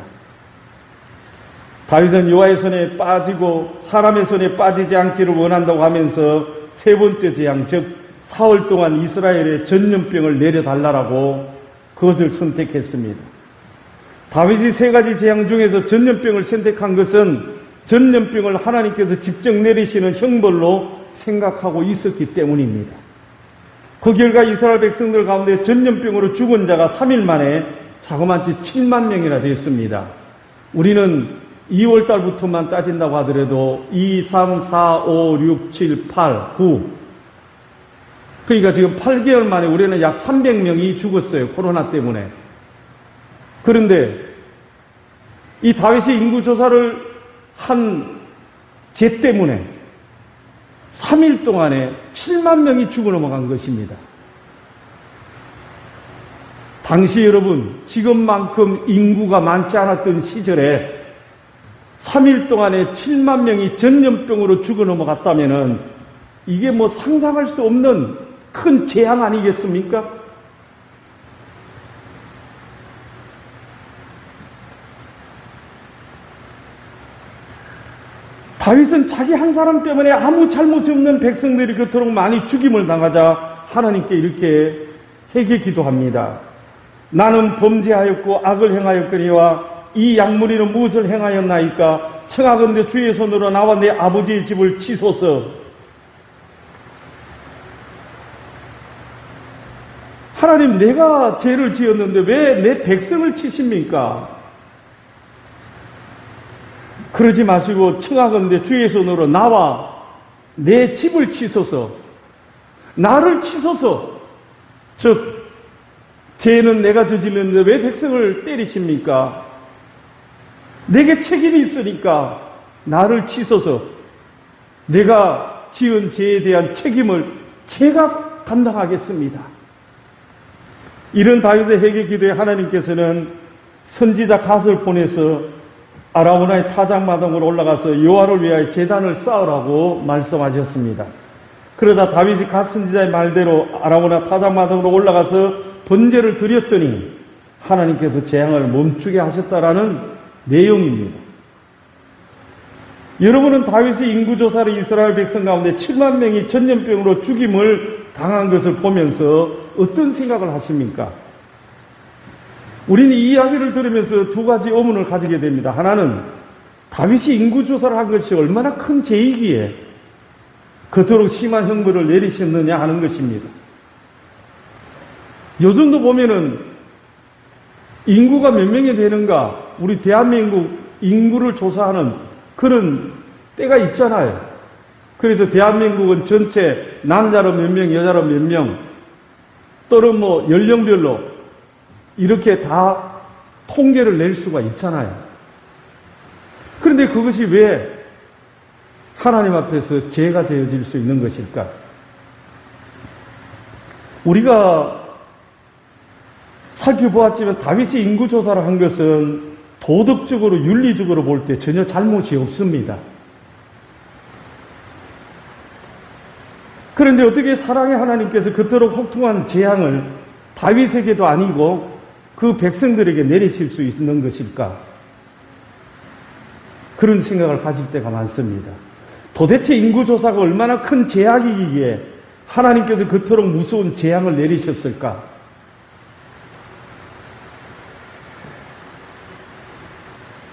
다윗은 여호와의 손에 빠지고 사람의 손에 빠지지 않기를 원한다고 하면서 세 번째 재앙, 즉 사흘 동안 이스라엘에 전염병을 내려달라고 그것을 선택했습니다. 다윗이 세 가지 재앙 중에서 전염병을 선택한 것은 전염병을 하나님께서 직접 내리시는 형벌로 생각하고 있었기 때문입니다. 그 결과 이스라엘 백성들 가운데 전염병으로 죽은 자가 3일 만에 자그마치 7만 명이나 되었습니다. 우리는 2월 달부터만 따진다고 하더라도 2, 3, 4, 5, 6, 7, 8, 9 그러니까 지금 8개월 만에 우리는 약 300명이 죽었어요. 코로나 때문에. 그런데 이 다윗이 인구조사를 한 죄 때문에 3일 동안에 7만 명이 죽어 넘어간 것입니다. 당시 여러분, 지금만큼 인구가 많지 않았던 시절에 3일 동안에 7만 명이 전염병으로 죽어 넘어갔다면은 이게 뭐 상상할 수 없는 큰 재앙 아니겠습니까? 다윗은 자기 한 사람 때문에 아무 잘못이 없는 백성들이 그토록 많이 죽임을 당하자 하나님께 이렇게 회개 기도합니다. 나는 범죄하였고 악을 행하였거니와 이 양무리는 무엇을 행하였나이까? 청하건대 주의 손으로 나와 내 아버지의 집을 치소서. 하나님, 내가 죄를 지었는데 왜 내 백성을 치십니까? 그러지 마시고 청하건대 주의 손으로 나와 내 집을 치소서. 나를 치소서. 즉 죄는 내가 저질렀는데 왜 백성을 때리십니까? 내게 책임이 있으니까 나를 치소서. 내가 지은 죄에 대한 책임을 제가 감당하겠습니다. 이런 다윗의 회개 기도에 하나님께서는 선지자 갓을 보내서 아라우나의 타작마당으로 올라가서 여호와를 위하여 제단을 쌓으라고 말씀하셨습니다. 그러자 다윗이 갓 선지자의 말대로 아라우나 타작마당으로 올라가서 번제를 드렸더니 하나님께서 재앙을 멈추게 하셨다라는 내용입니다. 여러분은 다윗의 인구조사로 이스라엘 백성 가운데 7만 명이 전염병으로 죽임을 당한 것을 보면서 어떤 생각을 하십니까? 우리는 이 이야기를 들으면서 두 가지 의문을 가지게 됩니다. 하나는 다윗이 인구조사를 한 것이 얼마나 큰 죄이기에 그토록 심한 형벌을 내리셨느냐 하는 것입니다. 요즘도 보면은 인구가 몇 명이 되는가, 우리 대한민국 인구를 조사하는 그런 때가 있잖아요. 그래서 대한민국은 전체 남자로 몇 명, 여자로 몇 명, 또는 뭐 연령별로 이렇게 다 통계를 낼 수가 있잖아요. 그런데 그것이 왜 하나님 앞에서 죄가 되어질 수 있는 것일까? 우리가 살펴보았지만 다윗이 인구조사를 한 것은 도덕적으로 윤리적으로 볼 때 전혀 잘못이 없습니다. 그런데 어떻게 사랑의 하나님께서 그토록 혹통한 재앙을 다윗에게도 아니고 그 백성들에게 내리실 수 있는 것일까? 그런 생각을 가질 때가 많습니다. 도대체 인구조사가 얼마나 큰 죄악이기에 하나님께서 그토록 무서운 재앙을 내리셨을까?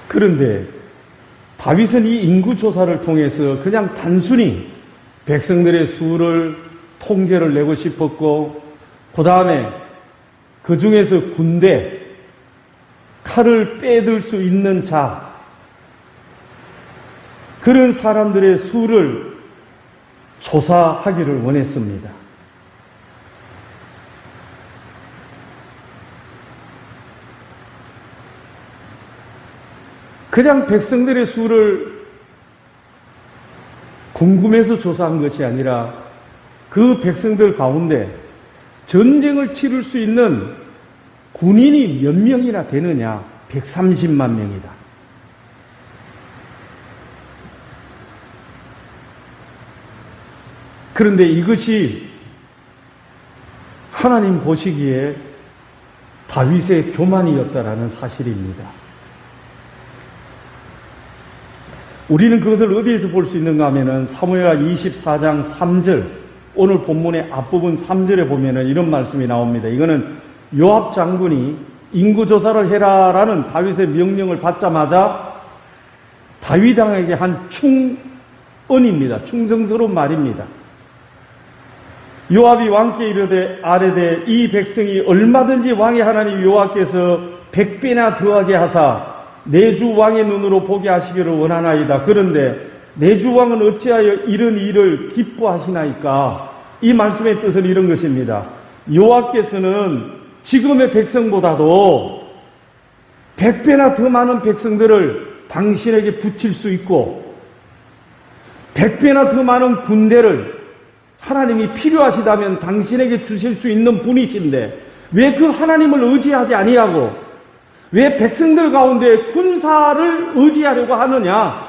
그런데 다윗은 이 인구조사를 통해서 그냥 단순히 백성들의 수를 통계를 내고 싶었고, 그 다음에 그 중에서 군대, 칼을 빼들 수 있는 자, 그런 사람들의 수를 조사하기를 원했습니다. 그냥 백성들의 수를 궁금해서 조사한 것이 아니라 그 백성들 가운데 전쟁을 치를 수 있는 군인이 몇 명이나 되느냐? 130만 명이다. 그런데 이것이 하나님 보시기에 다윗의 교만이었다라는 사실입니다. 우리는 그것을 어디에서 볼 수 있는가 하면은 사무엘하 24장 3절, 오늘 본문의 앞부분 3절에 보면은 이런 말씀이 나옵니다. 이거는 요압 장군이 인구조사를 해라라는 다윗의 명령을 받자마자 다윗 왕에게 한 충언입니다. 충성스러운 말입니다. 요압이 왕께 이르되 아뢰되 이 백성이 얼마든지 왕의 하나님 여호와께서 100배나 더하게 하사 내 주 왕의 눈으로 보게 하시기를 원하나이다. 그런데 내 주 왕은 어찌하여 이런 일을 기뻐하시나이까? 이 말씀의 뜻은 이런 것입니다. 여호와께서는 지금의 백성보다도 100배나 더 많은 백성들을 당신에게 붙일 수 있고 100배나 더 많은 군대를 하나님이 필요하시다면 당신에게 주실 수 있는 분이신데 왜 그 하나님을 의지하지 아니하고 왜 백성들 가운데 군사를 의지하려고 하느냐?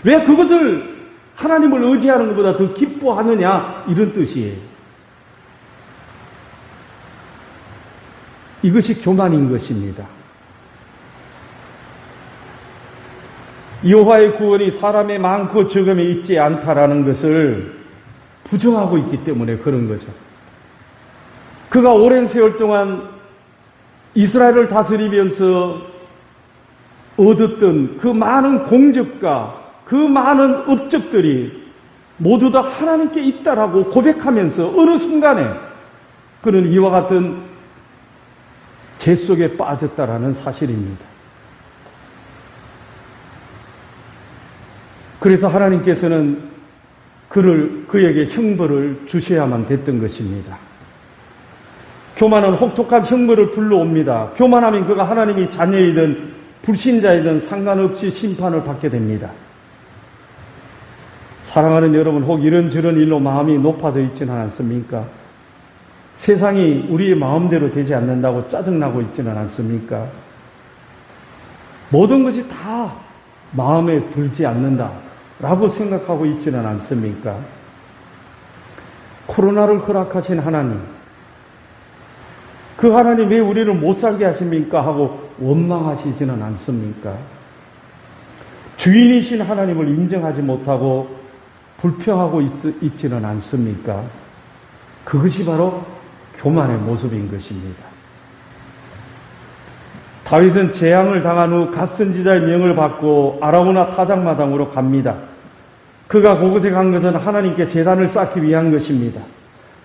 왜 그것을 하나님을 의지하는 것보다 더 기뻐하느냐? 이런 뜻이에요. 이것이 교만인 것입니다. 여호와의 구원이 사람의 많고 적음에 있지 않다라는 것을 부정하고 있기 때문에 그런 거죠. 그가 오랜 세월 동안 이스라엘을 다스리면서 얻었던 그 많은 공적과 그 많은 업적들이 모두 다 하나님께 있다라고 고백하면서 어느 순간에 그는 이와 같은 죄 속에 빠졌다라는 사실입니다. 그래서 하나님께서는 그에게 형벌을 주셔야만 됐던 것입니다. 교만은 혹독한 형벌을 불러옵니다. 교만하면 그가 하나님이 자녀이든 불신자이든 상관없이 심판을 받게 됩니다. 사랑하는 여러분, 혹 이런저런 일로 마음이 높아져 있지는 않습니까? 세상이 우리의 마음대로 되지 않는다고 짜증나고 있지는 않습니까? 모든 것이 다 마음에 들지 않는다라고 생각하고 있지는 않습니까? 코로나를 허락하신 하나님, 그 하나님 왜 우리를 못 살게 하십니까? 하고 원망하시지는 않습니까? 주인이신 하나님을 인정하지 못하고 불평하고 있지는 않습니까? 그것이 바로 교만의 모습인 것입니다. 다윗은 재앙을 당한 후 갓선지자의 명을 받고 아라우나 타작마당으로 갑니다. 그가 그곳에 간 것은 하나님께 제단을 쌓기 위한 것입니다.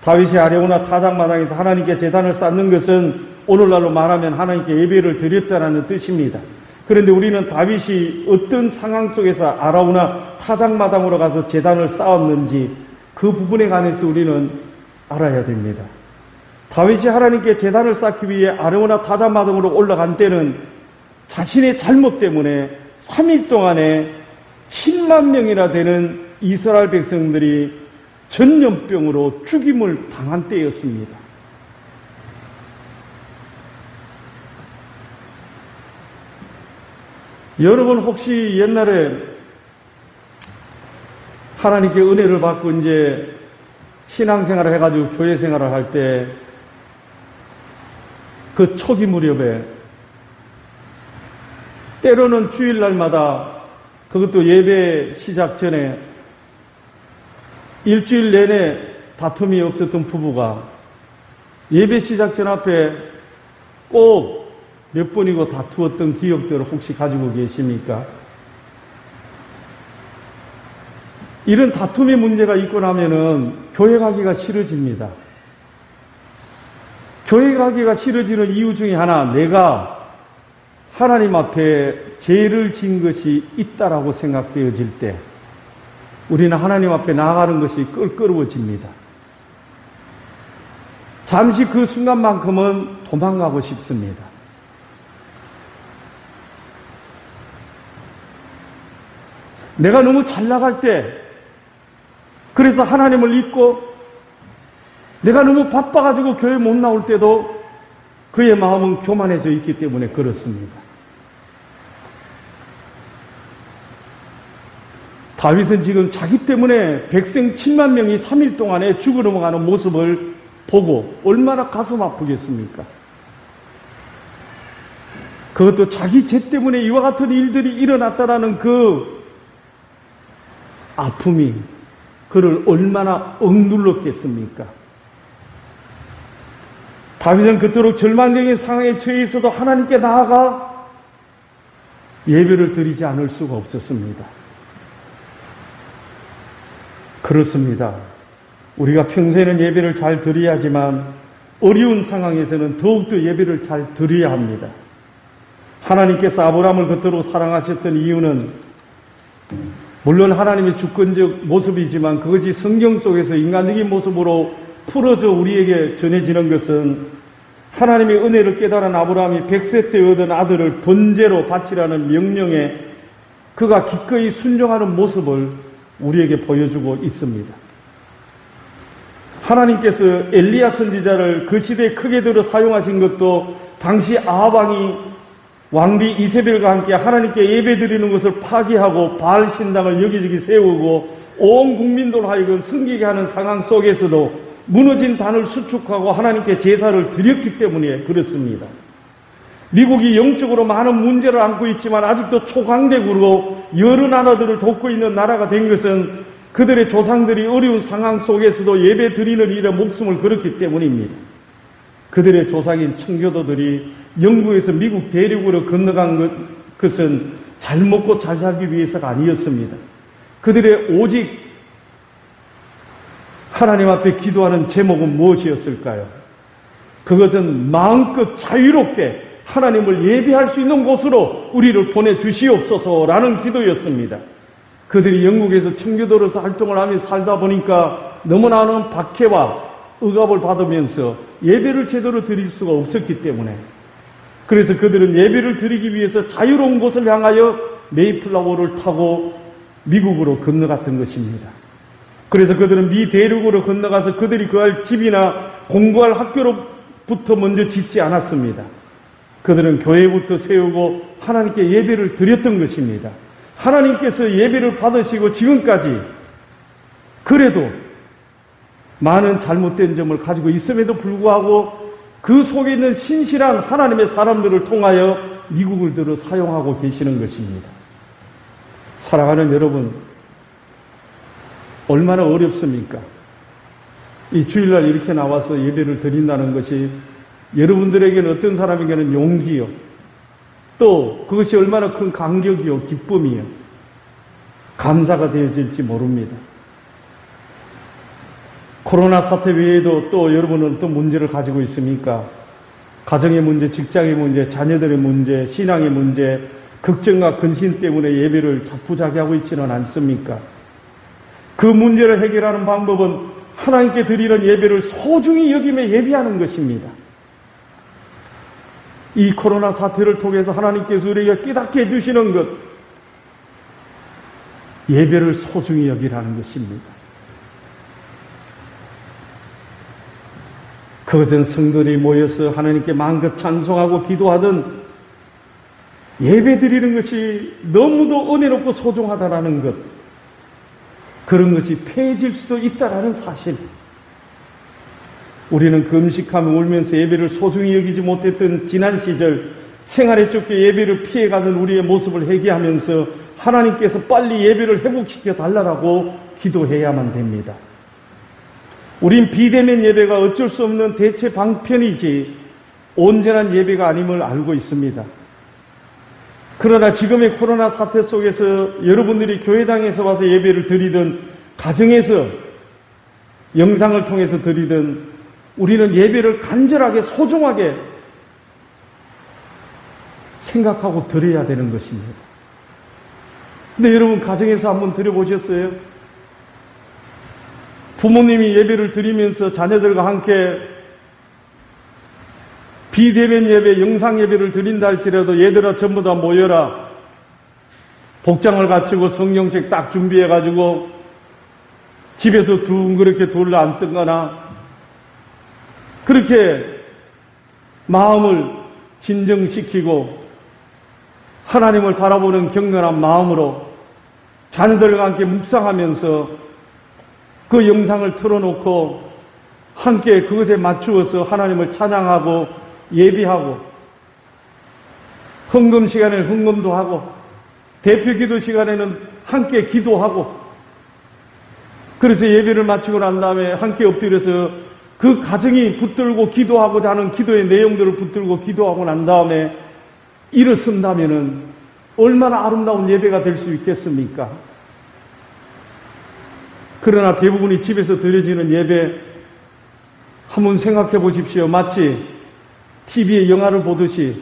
다윗이 아라우나 타작마당에서 하나님께 제단을 쌓는 것은 오늘날로 말하면 하나님께 예배를 드렸다는 뜻입니다. 그런데 우리는 다윗이 어떤 상황 속에서 아라우나 타작마당으로 가서 제단을 쌓았는지 그 부분에 관해서 우리는 알아야 됩니다. 다윗이 하나님께 제단을 쌓기 위해 아라우나 타작마당으로 올라간 때는 자신의 잘못 때문에 3일 동안에 10만 명이나 되는 이스라엘 백성들이 전염병으로 죽임을 당한 때였습니다. 여러분 혹시 옛날에 하나님께 은혜를 받고 이제 신앙생활을 해가지고 교회 생활을 할 때 그 초기 무렵에 때로는 주일날마다 그것도 예배 시작 전에 일주일 내내 다툼이 없었던 부부가 예배 시작 전 앞에 꼭 몇 번이고 다투었던 기억들을 혹시 가지고 계십니까? 이런 다툼의 문제가 있고 나면은 교회 가기가 싫어집니다. 교회 가기가 싫어지는 이유 중에 하나, 내가 하나님 앞에 죄를 지은 것이 있다라고 생각되어질 때 우리는 하나님 앞에 나아가는 것이 껄끄러워집니다. 잠시 그 순간만큼은 도망가고 싶습니다. 내가 너무 잘 나갈 때, 그래서 하나님을 잊고 내가 너무 바빠가지고 교회 못 나올 때도 그의 마음은 교만해져 있기 때문에 그렇습니다. 다윗은 지금 자기 때문에 백성 7만 명이 3일 동안에 죽어 넘어가는 모습을 보고 얼마나 가슴 아프겠습니까? 그것도 자기 죄 때문에 이와 같은 일들이 일어났다라는 그 아픔이 그를 얼마나 억눌렀겠습니까? 다윗은 그토록 절망적인 상황에 처해 있어도 하나님께 나아가 예배를 드리지 않을 수가 없었습니다. 그렇습니다. 우리가 평소에는 예배를 잘 드려야지만 어려운 상황에서는 더욱더 예배를 잘 드려야 합니다. 하나님께서 아브라함을 그토록 사랑하셨던 이유는 물론 하나님의 주권적 모습이지만 그것이 성경 속에서 인간적인 모습으로 풀어져 우리에게 전해지는 것은 하나님의 은혜를 깨달은 아브라함이 100세 때 얻은 아들을 번제로 바치라는 명령에 그가 기꺼이 순종하는 모습을 우리에게 보여주고 있습니다. 하나님께서 엘리야 선지자를 그 시대에 크게 들어 사용하신 것도 당시 아합 왕이 왕비 이세벨과 함께 하나님께 예배드리는 것을 파기하고 바알 신당을 여기저기 세우고 온 국민들 하여금 섬기게 하는 상황 속에서도 무너진 단을 수축하고 하나님께 제사를 드렸기 때문에 그렇습니다. 미국이 영적으로 많은 문제를 안고 있지만 아직도 초강대국으로 여러 나라들을 돕고 있는 나라가 된 것은 그들의 조상들이 어려운 상황 속에서도 예배 드리는 일에 목숨을 걸었기 때문입니다. 그들의 조상인 청교도들이 영국에서 미국 대륙으로 건너간 것은 잘 먹고 잘 살기 위해서가 아니었습니다. 그들의 오직 하나님 앞에 기도하는 제목은 무엇이었을까요? 그것은 마음껏 자유롭게 하나님을 예배할 수 있는 곳으로 우리를 보내주시옵소서라는 기도였습니다. 그들이 영국에서 청교도로서 활동을 하며 살다 보니까 너무나는 박해와 억압을 받으면서 예배를 제대로 드릴 수가 없었기 때문에 그래서 그들은 예배를 드리기 위해서 자유로운 곳을 향하여 메이플라워를 타고 미국으로 건너갔던 것입니다. 그래서 그들은 미 대륙으로 건너가서 그들이 거할 집이나 공부할 학교로부터 먼저 짓지 않았습니다. 그들은 교회부터 세우고 하나님께 예배를 드렸던 것입니다. 하나님께서 예배를 받으시고 지금까지 그래도 많은 잘못된 점을 가지고 있음에도 불구하고 그 속에 있는 신실한 하나님의 사람들을 통하여 미국을 들어 사용하고 계시는 것입니다. 사랑하는 여러분, 얼마나 어렵습니까? 이 주일날 이렇게 나와서 예배를 드린다는 것이 여러분들에게는 어떤 사람에게는 용기요, 또 그것이 얼마나 큰 감격이요, 기쁨이요, 감사가 되어질지 모릅니다. 코로나 사태 외에도 또 여러분은 어떤 문제를 가지고 있습니까? 가정의 문제, 직장의 문제, 자녀들의 문제, 신앙의 문제, 걱정과 근심 때문에 예배를 자포자기하고 있지는 않습니까? 그 문제를 해결하는 방법은 하나님께 드리는 예배를 소중히 여기며 예배하는 것입니다. 이 코로나 사태를 통해서 하나님께서 우리에게 깨닫게 해주시는 것, 예배를 소중히 여기라는 것입니다. 그것은 성도들이 모여서 하나님께 마음껏 찬송하고 기도하던 예배 드리는 것이 너무도 은혜롭고 소중하다라는 것, 그런 것이 폐해질 수도 있다라는 사실. 우리는 금식하며 울면서 예배를 소중히 여기지 못했던 지난 시절, 생활에 쫓겨 예배를 피해가는 우리의 모습을 회개하면서 하나님께서 빨리 예배를 회복시켜 달라고 기도해야만 됩니다. 우린 비대면 예배가 어쩔 수 없는 대체 방편이지 온전한 예배가 아님을 알고 있습니다. 그러나 지금의 코로나 사태 속에서 여러분들이 교회당에서 와서 예배를 드리든 가정에서 영상을 통해서 드리든 우리는 예배를 간절하게 소중하게 생각하고 드려야 되는 것입니다. 근데 여러분 가정에서 한번 드려보셨어요? 부모님이 예배를 드리면서 자녀들과 함께 비대면 예배, 영상 예배를 드린다 할지라도 얘들아 전부 다 모여라. 복장을 갖추고 성경책 딱 준비해가지고 집에서 둥그렇게 둘러 앉든거나 그렇게 마음을 진정시키고 하나님을 바라보는 경건한 마음으로 자녀들과 함께 묵상하면서 그 영상을 틀어놓고 함께 그것에 맞추어서 하나님을 찬양하고 예비하고 헌금 시간에는 헌금도 하고 대표 기도 시간에는 함께 기도하고 그래서 예배를 마치고 난 다음에 함께 엎드려서 그 가정이 붙들고 기도하고자 하는 기도의 내용들을 붙들고 기도하고 난 다음에 일어선다면은 얼마나 아름다운 예배가 될 수 있겠습니까? 그러나 대부분이 집에서 드려지는 예배, 한번 생각해 보십시오. 마치 TV에 영화를 보듯이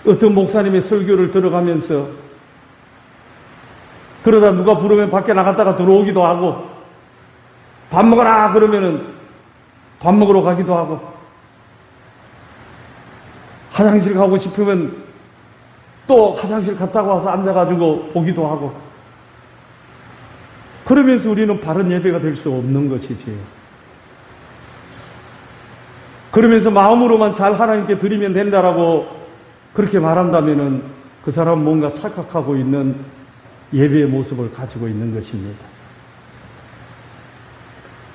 어떤 목사님의 설교를 들어가면서 그러다 누가 부르면 밖에 나갔다가 들어오기도 하고 밥 먹어라 그러면은 밥 먹으러 가기도 하고 화장실 가고 싶으면 또 화장실 갔다가 와서 앉아가지고 보기도 하고 그러면서 우리는 바른 예배가 될 수 없는 것이지. 그러면서 마음으로만 잘 하나님께 드리면 된다라고 그렇게 말한다면은 그 사람은 뭔가 착각하고 있는 예배의 모습을 가지고 있는 것입니다.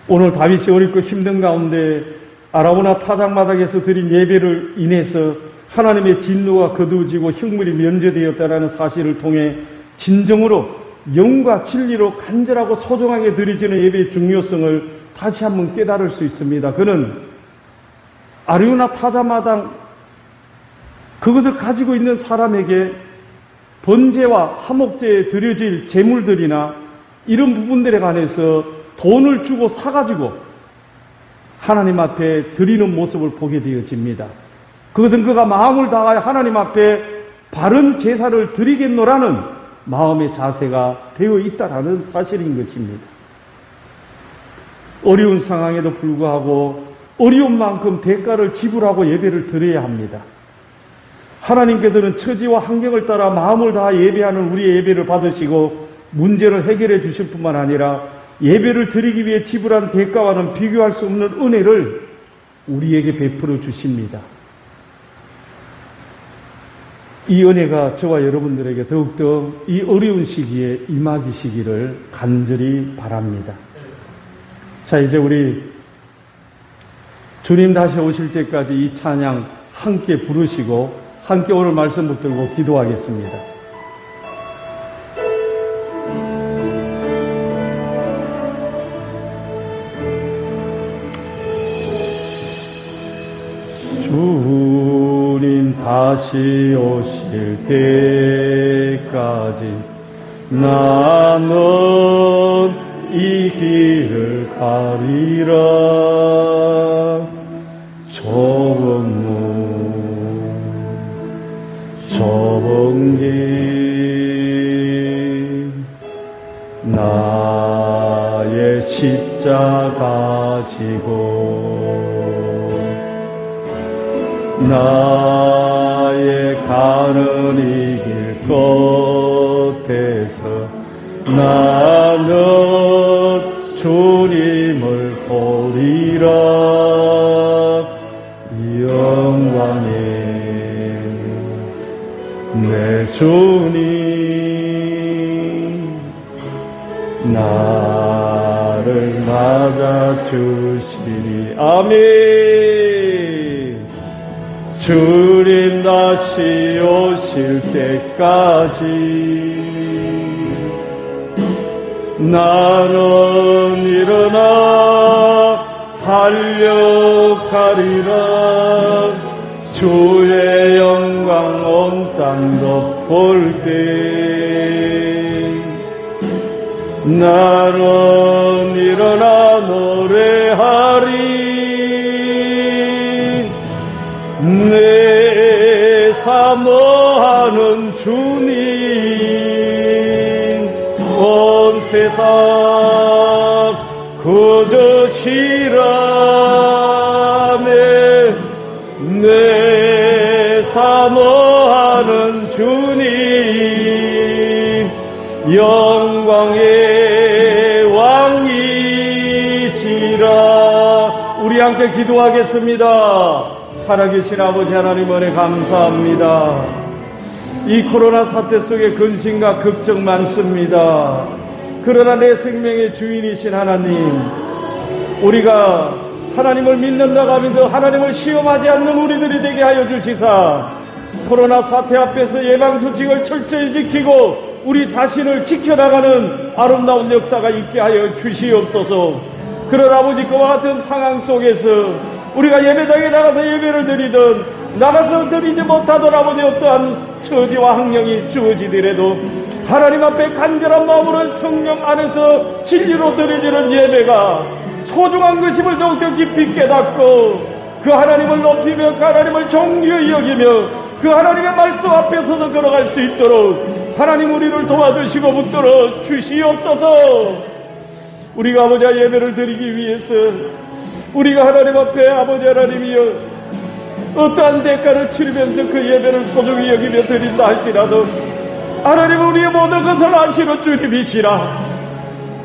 오늘 다윗이 어렵고 힘든 가운데 아라우나 타작마당에서 드린 예배를 인해서 하나님의 진노가 거두어지고 흉물이 면제되었다는 사실을 통해 진정으로 영과 진리로 간절하고 소중하게 드려지는 예배의 중요성을 다시 한번 깨달을 수 있습니다. 그는 아라우나 타작마당 그것을 가지고 있는 사람에게 번제와 화목제에 드려질 제물들이나 이런 부분들에 관해서 돈을 주고 사가지고 하나님 앞에 드리는 모습을 보게 되어집니다. 그것은 그가 마음을 다하여 하나님 앞에 바른 제사를 드리겠노라는 마음의 자세가 되어 있다라는 사실인 것입니다. 어려운 상황에도 불구하고 어려운 만큼 대가를 지불하고 예배를 드려야 합니다. 하나님께서는 처지와 환경을 따라 마음을 다하 예배하는 우리의 예배를 받으시고 문제를 해결해 주실 뿐만 아니라 예배를 드리기 위해 지불한 대가와는 비교할 수 없는 은혜를 우리에게 베풀어 주십니다. 이 은혜가 저와 여러분들에게 더욱더 이 어려운 시기에 임하시기를 간절히 바랍니다. 자, 이제 우리 주님 다시 오실 때까지 이 찬양 함께 부르시고 함께 오늘 말씀 붙들고 기도하겠습니다. 다시 오실 때까지 나는 이 길을 가리라. 좁은 길 나의 십자가 지고 나의 가는 이 길 끝에서 나는 주님을 보리라. 영광의 내 주님 나를 맞아주시니. 아멘. 주님 다시 오실 때까지 나는 일어나 달려가리라. 주의 영광 온 땅 덮을 때 나는 일어나 노래하리. 내 사모하는 주님 온 세상 거저시라네. 내 사모하는 주님 영광의 왕이시라. 우리 함께 기도하겠습니다. 살아계신 아버지 하나님 은혜 감사합니다. 이 코로나 사태 속에 근심과 걱정 많습니다. 그러나 내 생명의 주인이신 하나님, 우리가 하나님을 믿는다고 하면서 하나님을 시험하지 않는 우리들이 되게 하여 주시사 코로나 사태 앞에서 예방수칙을 철저히 지키고 우리 자신을 지켜나가는 아름다운 역사가 있게 하여 주시옵소서. 그런 아버지 그와 같은 상황 속에서 우리가 예배당에 나가서 예배를 드리든 나가서 드리지 못하던 아버지 어떠한 처지와 환경이 주어지더라도 하나님 앞에 간절한 마음으로 성령 안에서 진리로 드려지는 예배가 소중한 것임을 더욱더 깊이 깨닫고 그 하나님을 높이며 그 하나님을 존귀히 여기며 그 하나님의 말씀 앞에 서서 걸어갈 수 있도록 하나님 우리를 도와주시고 붙들어 주시옵소서. 우리가 아버지 예배를 드리기 위해서 우리가 하나님 앞에 아버지 하나님이여 어떠한 대가를 치르면서 그 예배를 소중히 여기며 드린다 할지라도 하나님 우리의 모든 것을 아시는 주님이시라.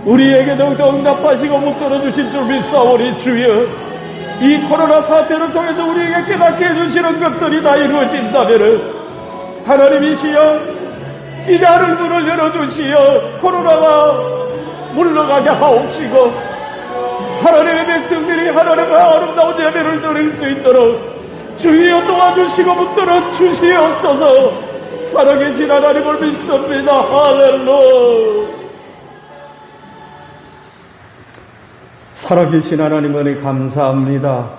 우리에게 더욱더 응답하시고 붙들어 주신 줄 믿사오니 주여, 이 코로나 사태를 통해서 우리에게 깨닫게 해주시는 것들이 다 이루어진다면 하나님이시여 이제 하늘문을 열어주시어 코로나가 물러가게 하옵시고 하나님의 백성들이 하나님의 아름다운 예배를 드릴 수 있도록 주여 도와주시고 붙들어 주시옵소서. 살아계신 하나님을 믿습니다. 할렐루야. 살아계신 하나님 은혜 감사합니다.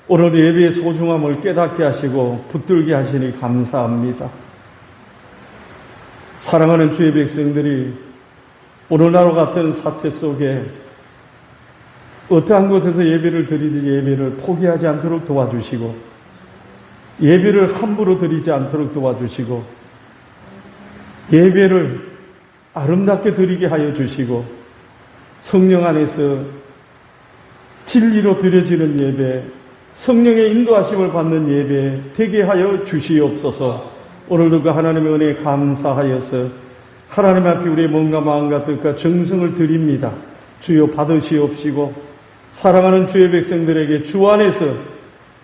오늘 예배의 소중함을 깨닫게 하시고 붙들게 하시니 감사합니다. 사랑하는 주의 백성들이 오늘날과 같은 사태 속에 어떠한 곳에서 예배를 드리지 예배를 포기하지 않도록 도와주시고 예배를 함부로 드리지 않도록 도와주시고 예배를 아름답게 드리게 하여 주시고 성령 안에서 진리로 드려지는 예배, 성령의 인도하심을 받는 예배 되게 하여 주시옵소서. 오늘도 그 하나님의 은혜에 감사하여서 하나님 앞에 우리의 몸과 마음과 뜻과 정성을 드립니다. 주여 받으시옵시고 사랑하는 주의 백성들에게 주 안에서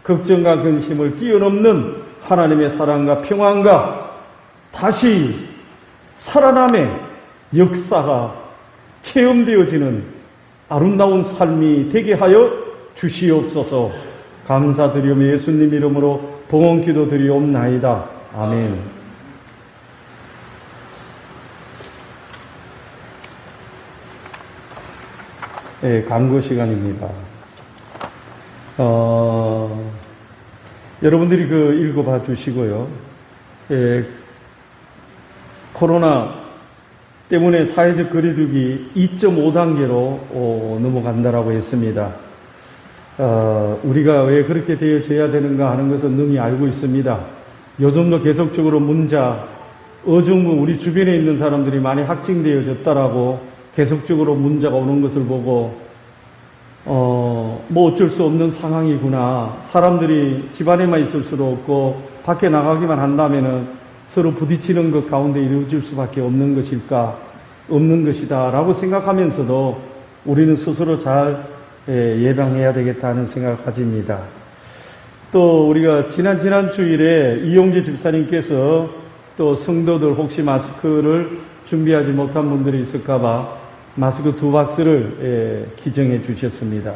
걱정과 근심을 뛰어넘는 하나님의 사랑과 평안과 다시 살아남의 역사가 체험되어지는 아름다운 삶이 되게 하여 주시옵소서. 감사드리며 예수님 이름으로 봉헌 기도 드리옵나이다. 아멘. 네, 간구 시간입니다. 여러분들이 읽어봐 주시고요. 코로나 때문에 사회적 거리두기 2.5단계로 넘어간다라고 했습니다. 우리가 왜 그렇게 되어져야 되는가 하는 것은 능히 알고 있습니다. 요즘도 계속적으로 문자, 어중부 우리 주변에 있는 사람들이 많이 확진되어졌다라고 계속적으로 문자가 오는 것을 보고 뭐 어쩔 수 없는 상황이구나. 사람들이 집안에만 있을 수도 없고 밖에 나가기만 한다면은 서로 부딪히는 것 가운데 이루어질 수밖에 없는 것일까? 없는 것이다 라고 생각하면서도 우리는 스스로 잘 예방해야 되겠다는 생각을 가집니다. 또 우리가 지난 주일에 이용재 집사님께서 또 성도들 혹시 마스크를 준비하지 못한 분들이 있을까봐 마스크 2박스를 기증해 주셨습니다.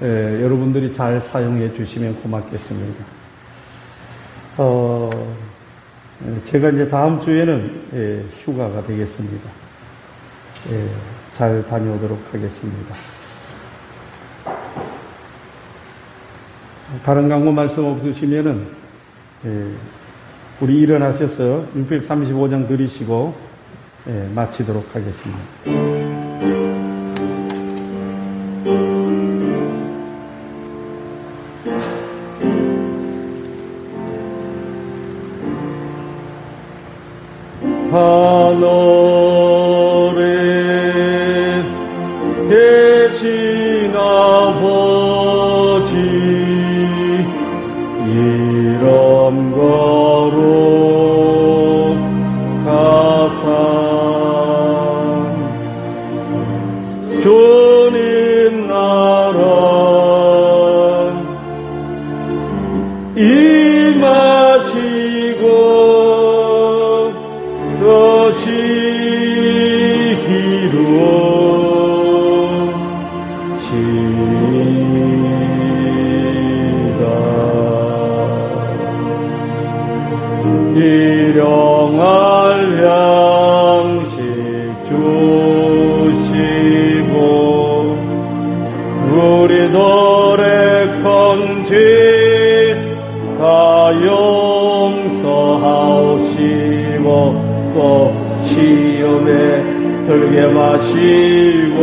여러분들이 잘 사용해 주시면 고맙겠습니다. 제가 이제 다음 주에는 휴가가 되겠습니다. 잘 다녀오도록 하겠습니다. 다른 강구 말씀 없으시면은 우리 일어나셔서 635장 드리시고 마치도록 하겠습니다. 하늘에 계신 아버지 이름 거룩하사 주님 나라 임하시고 일용할 양식 주시고 우리들의 큰 죄 다 용서하시고 또 시험에 들게 마시고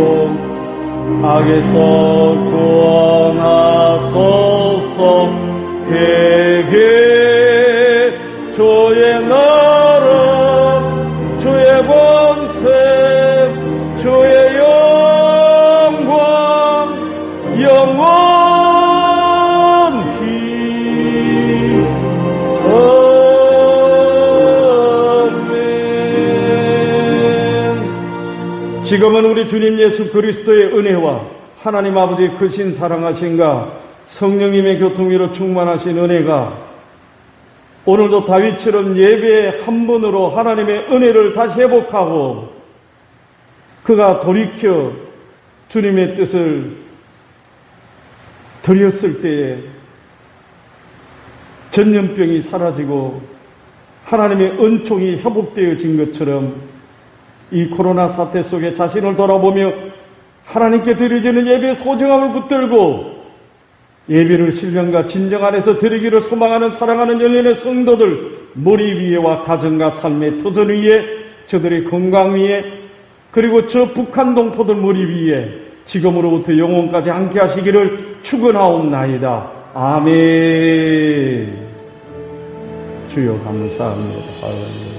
악에서 구원하소서. 되게 주의 나라 주의 권세 주의 영광 영원히 아멘. 지금은 우리 주님 예수 그리스도의 은혜와 하나님 아버지의 크신 사랑하신가 성령님의 교통위로 충만하신 은혜가 오늘도 다윗처럼 예배의 한 번으로 하나님의 은혜를 다시 회복하고 그가 돌이켜 주님의 뜻을 드렸을 때에 전염병이 사라지고 하나님의 은총이 회복되어진 것처럼 이 코로나 사태 속에 자신을 돌아보며 하나님께 드려지는 예배의 소중함을 붙들고 예배를 신령과 진정 안에서 드리기를 소망하는 사랑하는 열린의 성도들 머리 위에와 가정과 삶의 터전 위에 저들의 건강 위에 그리고 저 북한 동포들 머리 위에 지금으로부터 영원까지 함께 하시기를 축원하옵나이다. 아멘. 주여 감사합니다. 할렐루야.